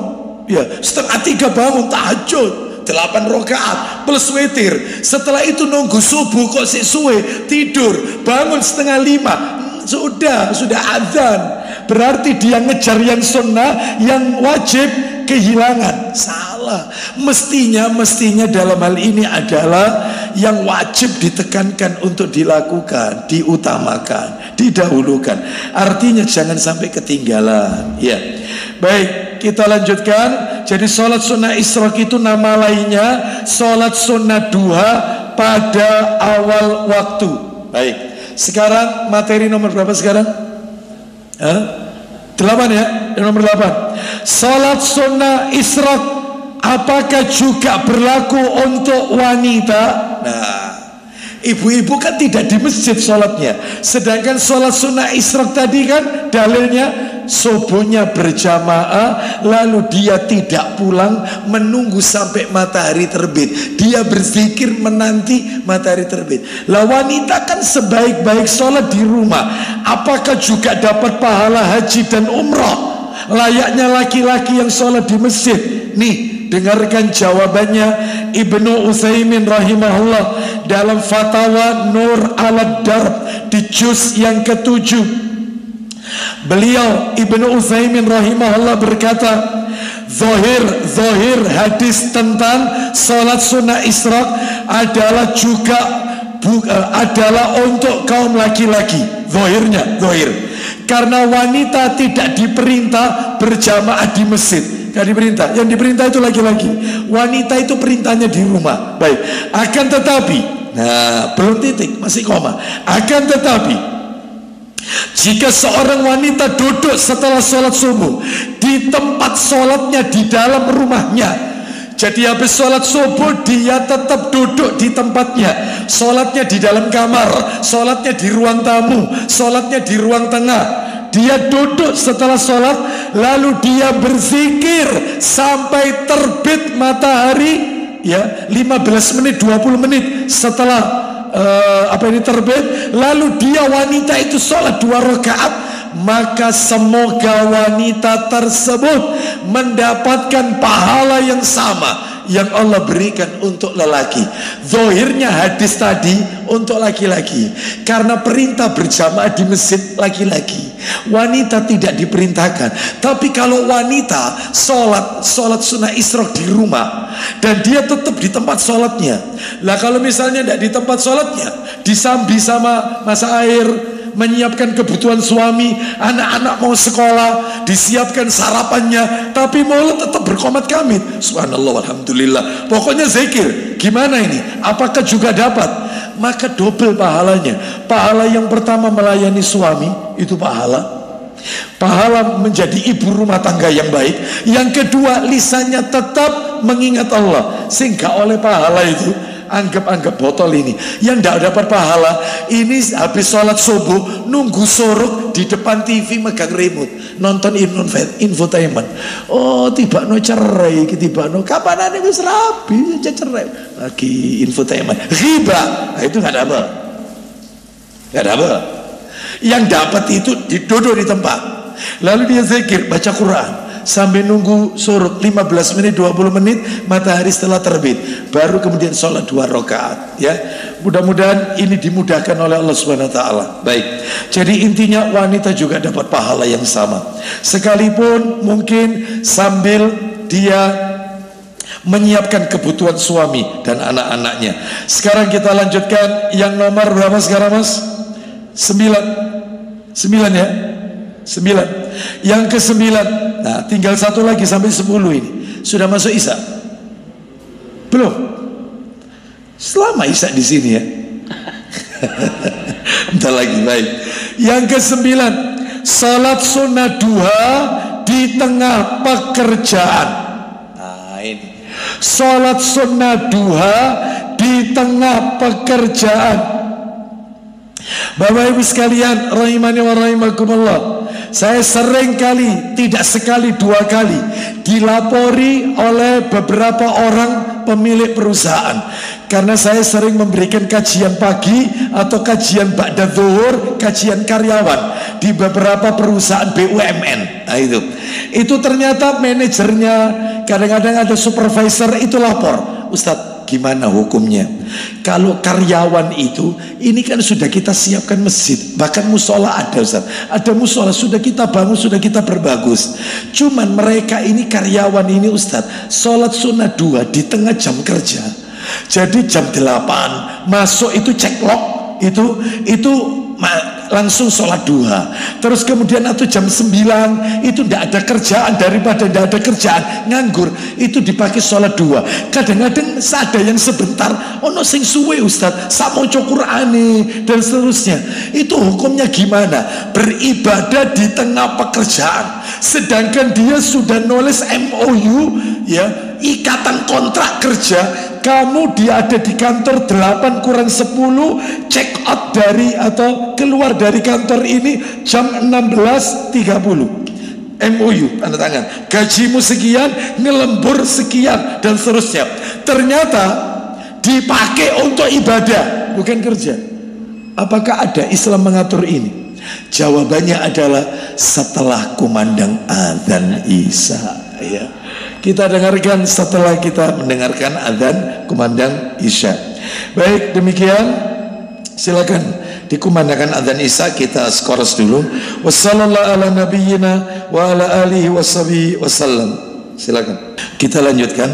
Speaker 1: ya setengah 3 bangun tahajud 8 rakaat plus witir. Setelah itu nunggu subuh kok suwe, tidur, bangun setengah 5, sudah azan. Berarti dia ngejar yang sunnah, yang wajib kehilangan. Salah. Mestinya dalam hal ini adalah yang wajib ditekankan untuk dilakukan, diutamakan, didahulukan. Artinya jangan sampai ketinggalan. Ya. Baik, kita lanjutkan. Jadi sholat sunnah isyraq itu nama lainnya sholat sunnah duha pada awal waktu. Baik, sekarang materi nomor berapa sekarang? 8 ya, nomor 8. Sholat sunnah isyraq apakah juga berlaku untuk wanita? Nah, ibu-ibu kan tidak di masjid sholatnya. Sedangkan sholat sunnah isyraq tadi kan dalilnya subuhnya berjamaah, lalu dia tidak pulang menunggu sampai matahari terbit. Dia berzikir menanti matahari terbit. Lah wanita kan sebaik-baik sholat di rumah, apakah juga dapat pahala haji dan umrah layaknya laki-laki yang sholat di masjid? Nih, dengarkan jawabannya Ibnu Utsaimin rahimahullah dalam Fatawa Nur al-Darb di juz yang ke-7. Beliau Ibnu Utsaimin rahimahullah berkata, Zohir hadis tentang sholat sunnah isyraq adalah juga adalah untuk kaum laki-laki. Zohir karena wanita tidak diperintah berjamaah di masjid. Gak diperintah. Yang diperintah itu laki-laki. Wanita itu perintahnya di rumah. Baik. Akan tetapi, nah belum titik, masih koma. Akan tetapi, jika seorang wanita duduk setelah sholat subuh di tempat sholatnya di dalam rumahnya, jadi habis sholat subuh dia tetap duduk di tempatnya, sholatnya di dalam kamar, sholatnya di ruang tamu, sholatnya di ruang tengah. Dia duduk setelah sholat, lalu dia berzikir sampai terbit matahari, ya 15 menit 20 menit setelah terbit, lalu dia wanita itu sholat 2 rakaat, maka semoga wanita tersebut mendapatkan pahala yang sama yang Allah berikan untuk lelaki. Zohirnya hadis tadi untuk laki-laki, karena perintah berjamaah di masjid laki-laki, wanita tidak diperintahkan. Tapi kalau wanita sholat sunnah isyraq di rumah dan dia tetap di tempat sholatnya, lah kalau misalnya tidak di tempat sholatnya, disambi sama masa air, menyiapkan kebutuhan suami, anak-anak mau sekolah, disiapkan sarapannya, tapi mulut tetap berkomat kamit. Subhanallah, alhamdulillah. Pokoknya zikir. Gimana ini? Apakah juga dapat? Maka double pahalanya. Pahala yang pertama melayani suami, itu pahala menjadi ibu rumah tangga yang baik. Yang kedua, lisannya tetap mengingat Allah, sehingga oleh pahala itu anggap botol ini yang tidak dapat pahala. Ini habis sholat subuh nunggu suruk di depan TV megang remote nonton infotainment. Oh tiba no cerai, tiba no kapan ada wis rapi cerai lagi infotainment riba. Nah, itu nggak dapat. Yang dapat itu duduk di tempat, lalu dia zikir, baca Quran sampai nunggu surut 15 menit 20 menit matahari setelah terbit, baru kemudian sholat 2 rakaat. Ya, mudah-mudahan ini dimudahkan oleh Allah Subhanahu Wa Taala. Baik, jadi intinya wanita juga dapat pahala yang sama, sekalipun mungkin sambil dia menyiapkan kebutuhan suami dan anak-anaknya. Sekarang kita lanjutkan yang nomor berapa sekarang, Mas? 9 ya, 9. Yang ke-9. Nah, tinggal satu lagi sampai 10 ini. Sudah masuk Isya? Belum? Selama Isya di sini ya. Bentar lagi, baik. Yang ke-9, salat sunnah duha di tengah pekerjaan. Nah, ini. Salat sunnah duha di tengah pekerjaan. Bapak Ibu sekalian, rahimani wa rahimakumullah, saya sering kali, tidak sekali 2 kali, dilapori oleh beberapa orang pemilik perusahaan, karena saya sering memberikan kajian pagi atau kajian ba'da zuhur, kajian karyawan di beberapa perusahaan BUMN. Nah, itu ternyata manajernya, kadang-kadang ada supervisor itu lapor, Ustadz, gimana hukumnya? Kalau karyawan itu, ini kan sudah kita siapkan masjid, bahkan musola ada, Ustaz. Ada musola sudah kita bangun, sudah kita perbagus. Cuman mereka ini karyawan ini, Ustaz, sholat sunnah 2 di tengah jam kerja. Jadi jam 8 masuk itu cek log, itu langsung sholat duha. Terus kemudian atau jam 9 itu tidak ada kerjaan, daripada tidak ada kerjaan nganggur, itu dipakai sholat duha. Kadang-kadang ada yang sebentar, ono sing suwe Ustaz, sak maca Qur'ane dan seterusnya. Itu hukumnya gimana? Beribadah di tengah pekerjaan, sedangkan dia sudah nulis MOU, ya, ikatan kontrak kerja. Kamu dia ada di kantor 8 kurang 10, check out dari atau keluar dari kantor ini jam 16.30. MOU tanda tangan, gajimu sekian, ngelembur sekian dan seterusnya. Ternyata dipakai untuk ibadah, bukan kerja. Apakah ada Islam mengatur ini? Jawabannya adalah setelah kumandang adzan Isya, ya. Kita dengarkan setelah kita mendengarkan adzan kumandang Isya. Baik, demikian. Silakan dikumandangkan adzan Isya, kita skors dulu. Wassallallahu ala nabiyyina wa ala alihi washabihi wasallam. Silakan. Kita lanjutkan.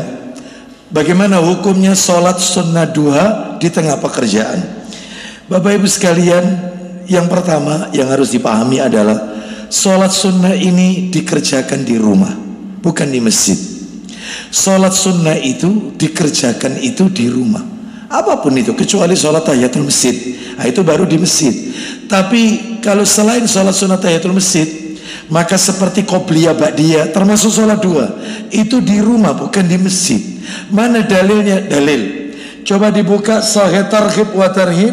Speaker 1: Bagaimana hukumnya sholat sunnah duha di tengah pekerjaan? Bapak Ibu sekalian, yang pertama yang harus dipahami adalah sholat sunnah ini dikerjakan di rumah, bukan di masjid. Sholat sunnah itu dikerjakan itu di rumah, apapun itu, kecuali sholat tahiyatul masjid. Nah, itu baru di masjid. Tapi kalau selain sholat sunnah tahiyatul masjid, maka seperti qobliyah ba'diyah termasuk sholat dua, itu di rumah bukan di masjid. Mana dalilnya? Dalil, coba dibuka Sahih Targhib wa Tarhib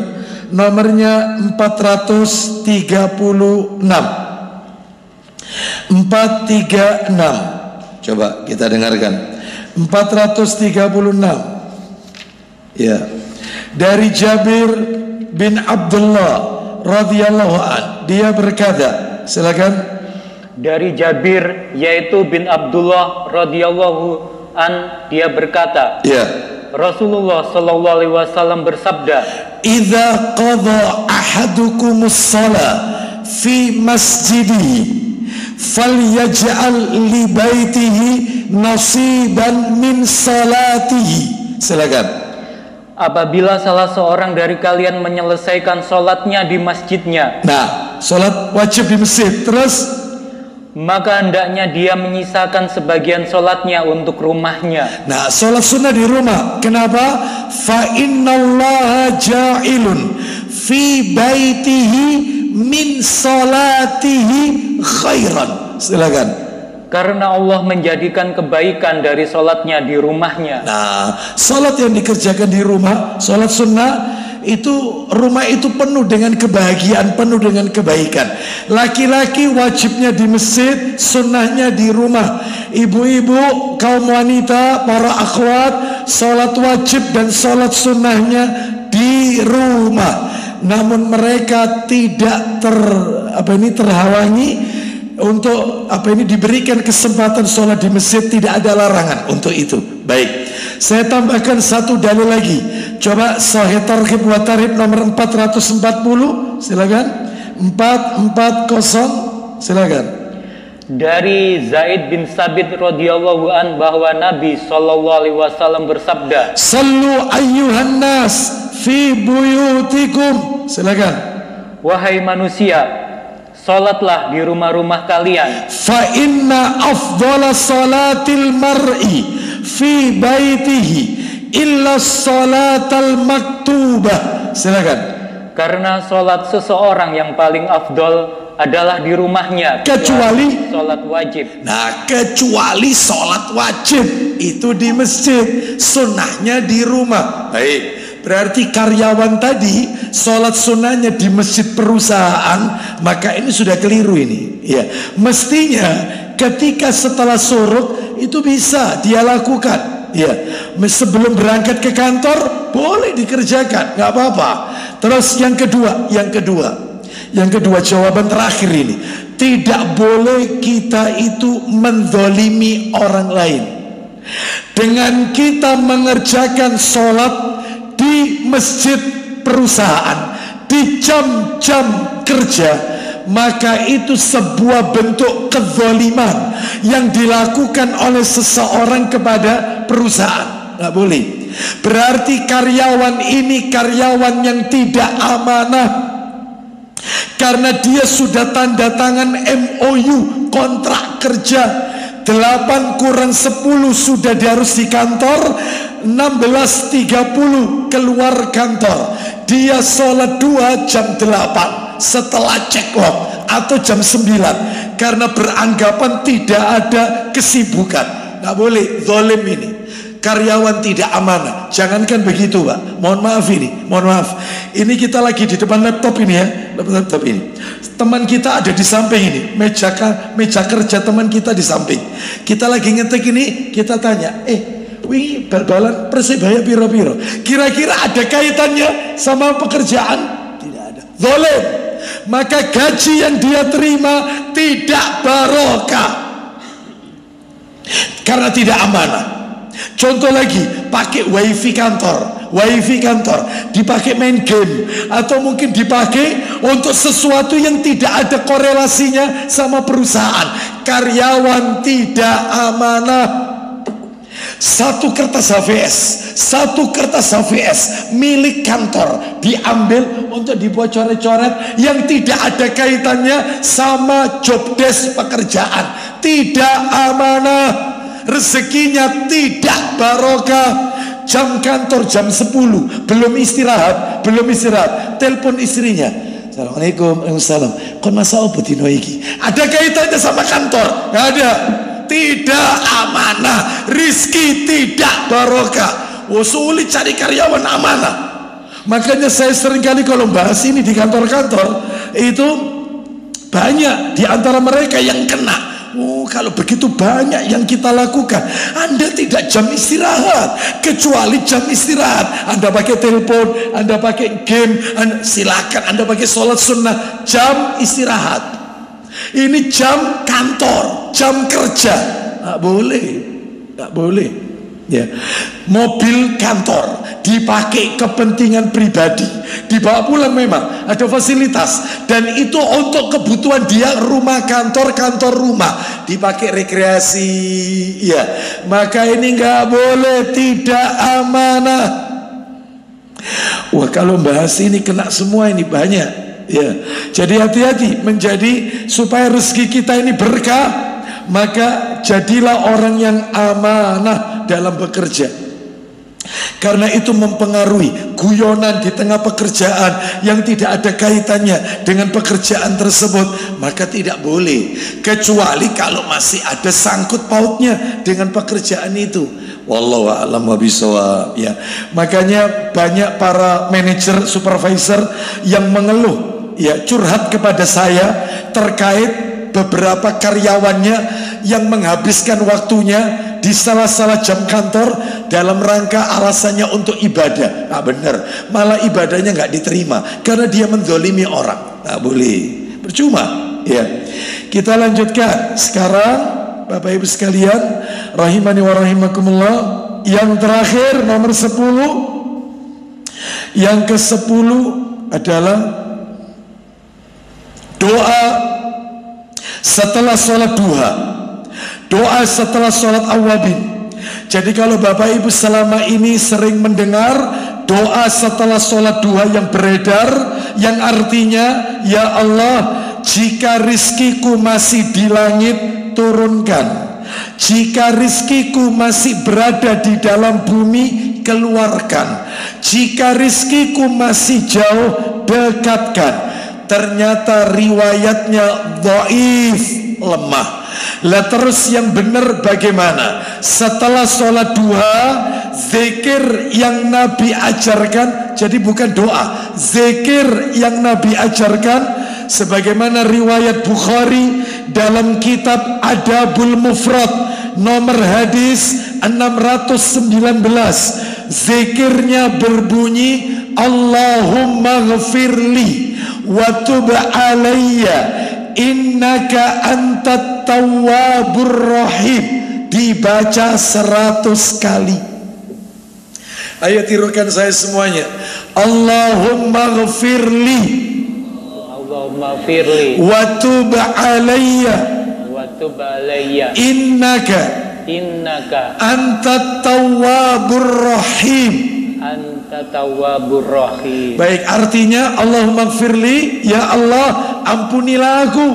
Speaker 1: nomornya 436. Coba kita dengarkan 436. Ya, dari Jabir bin Abdullah radhiyallahu an, dia berkata, silakan.
Speaker 2: Dari Jabir yaitu bin Abdullah radhiyallahu an, dia berkata, ya, Rasulullah sallallahu alaihi wasallam bersabda,
Speaker 1: "Idza qada ahadukumus shalah fi masjidihi falyaj'al li baitihi nasiban min salatihi." Silakan.
Speaker 2: apabila salah seorang dari kalian menyelesaikan sholatnya di masjidnya.
Speaker 1: Nah, sholat wajib di masjid, terus
Speaker 2: maka hendaknya dia menyisakan sebagian sholatnya untuk rumahnya.
Speaker 1: Nah, sholat sunnah di rumah. Kenapa? Fa innallaha ja'ilun fi baitihi min sholatihi khairan. Silakan.
Speaker 2: Karena Allah menjadikan kebaikan dari sholatnya di rumahnya.
Speaker 1: Nah, sholat yang dikerjakan di rumah, sholat sunnah, itu rumah itu penuh dengan kebahagiaan, penuh dengan kebaikan. Laki-laki wajibnya di masjid, sunnahnya di rumah. Ibu-ibu, kaum wanita, para akhwat, sholat wajib dan sholat sunnahnya di rumah. Namun mereka tidak terhalangi untuk diberikan kesempatan sholat di masjid, tidak ada larangan untuk itu. Baik, saya tambahkan satu dalil lagi. Coba Sahih Targhib wa Tarhib nomor 440, silakan. 440, silakan.
Speaker 2: Dari Zaid bin Sabit radhiyallahu an bahwa Nabi sallallahu alaihi wasallam bersabda,
Speaker 1: "Sallu ayyuhan nas fi buyutikum." Silakan.
Speaker 2: Wahai manusia, salatlah di rumah-rumah kalian.
Speaker 1: Fa inna afdhala salatil mar'i fi baitihi illa salatal maktubah. Silakan.
Speaker 2: Karena salat seseorang yang paling afdol adalah di rumahnya,
Speaker 1: kecuali
Speaker 2: salat wajib.
Speaker 1: Nah, kecuali salat wajib itu di masjid, sunnahnya di rumah. Baik, berarti karyawan tadi salat sunnahnya di masjid perusahaan, maka ini sudah keliru ini. Ya, mestinya ketika setelah suruk itu bisa dia lakukan. Ya, sebelum berangkat ke kantor boleh dikerjakan, nggak apa-apa. Terus yang kedua jawaban terakhir ini, tidak boleh kita itu menzalimi orang lain. Dengan kita mengerjakan sholat di masjid perusahaan di jam-jam kerja, maka itu sebuah bentuk kezaliman yang dilakukan oleh seseorang kepada perusahaan. Nggak boleh. Berarti karyawan ini karyawan yang tidak amanah, karena dia sudah tanda tangan MOU, kontrak kerja. 8 kurang 10 sudah dia harus di kantor, 16.30 keluar kantor. Dia sholat 2 jam 8 setelah check out atau jam 9, karena beranggapan tidak ada kesibukan. Nggak boleh, zalim ini. Karyawan tidak amanah. Jangankan begitu, Pak. Mohon maaf ini, mohon maaf. Ini kita lagi di depan laptop ini ya, laptop ini. Teman kita ada di samping ini, meja kerja teman kita di samping. Kita lagi ngetik ini, kita tanya, wih bal-balan Persebaya piro-piro. Kira-kira ada kaitannya sama pekerjaan? Tidak ada. Zalim. Maka gaji yang dia terima tidak barokah, karena tidak amanah. Contoh lagi, pakai wifi kantor dipakai main game, atau mungkin dipakai untuk sesuatu yang tidak ada korelasinya sama perusahaan. Karyawan tidak amanah. Satu kertas HVS milik kantor diambil untuk dibuat coret-coret yang tidak ada kaitannya sama job desk pekerjaan. Tidak amanah. Rezekinya tidak barokah. Jam kantor jam 10, belum istirahat, telepon istrinya, Assalamualaikum, Waalaikumsalam, kon masa apa dino iki? Ada kaitannya sama kantor? Nggak ada. Tidak amanah. Rizki tidak barokah. Sulit cari karyawan amanah. Makanya saya seringkali kalau bahas ini di kantor-kantor, itu banyak di antara mereka yang kena. Kalau begitu banyak yang kita lakukan, Anda tidak jam istirahat. Kecuali jam istirahat Anda pakai telepon, Anda pakai game, silakan Anda pakai sholat sunnah. Jam istirahat ini jam kantor, jam kerja. Nggak boleh ya. Mobil kantor dipakai kepentingan pribadi, dibawa pulang, memang ada fasilitas, dan itu untuk kebutuhan dia, rumah kantor rumah, dipakai rekreasi ya. Maka ini nggak boleh, tidak amanah. Wah, kalau bahas ini kena semua ini banyak. Ya, jadi hati-hati menjadi supaya rezeki kita ini berkah. Maka jadilah orang yang amanah dalam bekerja. Karena itu mempengaruhi guyonan di tengah pekerjaan yang tidak ada kaitannya dengan pekerjaan tersebut, maka tidak boleh, kecuali kalau masih ada sangkut pautnya dengan pekerjaan itu. Wallahu a'lam bishawab. Ya, makanya banyak para manajer, supervisor yang mengeluh, ya, curhat kepada saya terkait beberapa karyawannya yang menghabiskan waktunya di salah-salah jam kantor dalam rangka alasannya untuk ibadah. Nah, benar, malah ibadahnya nggak diterima karena dia menzolimi orang. Nggak boleh, percuma. Ya, kita lanjutkan sekarang, Bapak Ibu sekalian, rahimani wa rahimakumullah. Yang terakhir nomor 10. Yang ke-10 adalah doa setelah sholat duha, doa setelah sholat awabin. Jadi kalau Bapak Ibu selama ini sering mendengar doa setelah sholat duha yang beredar, yang artinya, ya Allah, jika rizkiku masih di langit, turunkan. Jika rizkiku masih berada di dalam bumi, keluarkan. Jika rizkiku masih jauh, dekatkan. Ternyata riwayatnya dhaif, lemah. Lah terus yang benar bagaimana? Setelah sholat duha, zikir yang Nabi ajarkan, jadi bukan doa, zikir yang Nabi ajarkan, sebagaimana riwayat Bukhari dalam kitab Adabul Mufrad nomor hadis 619, zikirnya berbunyi Allahumma ghafirli wa tub alayya innaka antat tawwabur rahim, dibaca 100 kali. Ayo tirukan saya semuanya. Allahumma ghafirli wa tub alayya innaka antat tawwabur rahim. Baik, artinya Allahumma gfirli, ya Allah ampunilah aku,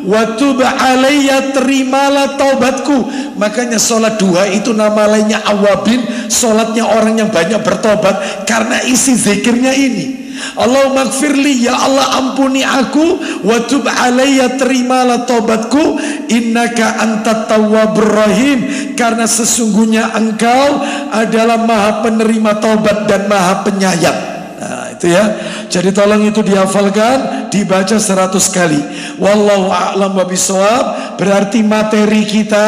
Speaker 1: wa tub alayya, terimalah taubatku. Makanya sholat duha itu nama lainnya awabin, sholatnya orang yang banyak bertobat, karena isi zikirnya ini. Allahumma gfirli, ya Allah ampuni aku, wa tub alayya, terimalah taubatku, innaka antat tawwabur rahim, karena sesungguhnya engkau adalah maha penerima taubat dan maha penyayang. Nah itu ya, jadi tolong itu dihafalkan, dibaca 100 kali. Wallahu a'lam bishawab. Berarti materi kita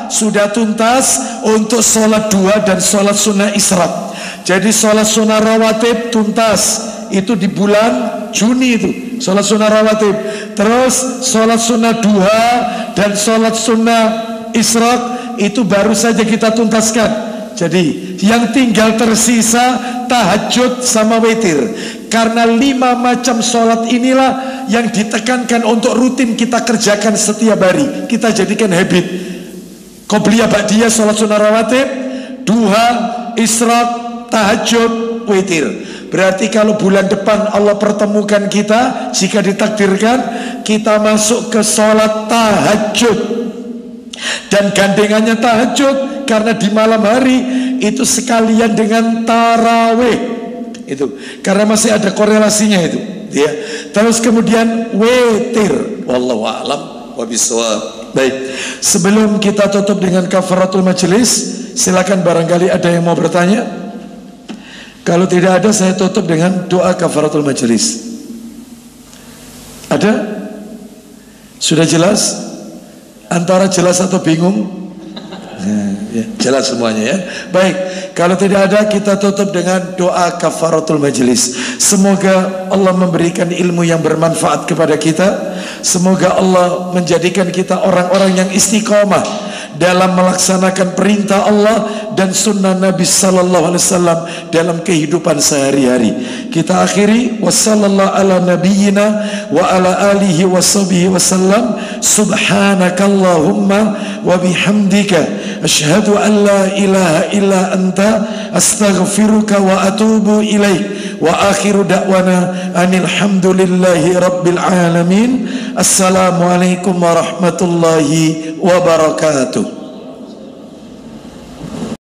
Speaker 1: sudah tuntas untuk sholat duha dan sholat sunnah isyraq. Jadi sholat sunnah rawatib tuntas, itu di bulan Juni itu sholat sunnah rawatib. Terus sholat sunnah duha dan sholat sunnah isyraq itu baru saja kita tuntaskan. Jadi yang tinggal tersisa tahajud sama witir. Karena 5 macam sholat inilah yang ditekankan untuk rutin kita kerjakan setiap hari. Kita jadikan habit. Qobliyah ba'diyah sholat sunnah rawatib, duha, isyraq, tahajud, witir. Berarti kalau bulan depan Allah pertemukan kita, jika ditakdirkan, kita masuk ke sholat tahajud. Dan gandengannya tahajud, karena di malam hari itu sekalian dengan tarawih. Itu karena masih ada korelasinya itu, ya. Terus kemudian witir. Wallahu a'lam bishawab. Baik, sebelum kita tutup dengan kafaratul majelis, silakan barangkali ada yang mau bertanya. Kalau tidak ada, saya tutup dengan doa kafaratul majelis. Ada? Sudah jelas? Antara jelas atau bingung? Ya, jelas semuanya ya. Baik, kalau tidak ada, kita tutup dengan doa kafaratul majelis. Semoga Allah memberikan ilmu yang bermanfaat kepada kita. Semoga Allah menjadikan kita orang-orang yang istiqomah dalam melaksanakan perintah Allah dan sunnah Nabi sallallahu alaihi wasallam dalam kehidupan sehari-hari. Kita akhiri wassallallahu ala nabiyyina wa ala alihi washabihi wasallam. Subhanakallahumma wa bihamdika asyhadu an la ilaha illa anta astaghfiruka wa atubu ilaik. Wa akhiru da'wana anil hamdulillahi rabbil alamin. Assalamualaikum warahmatullahi wabarakatuh.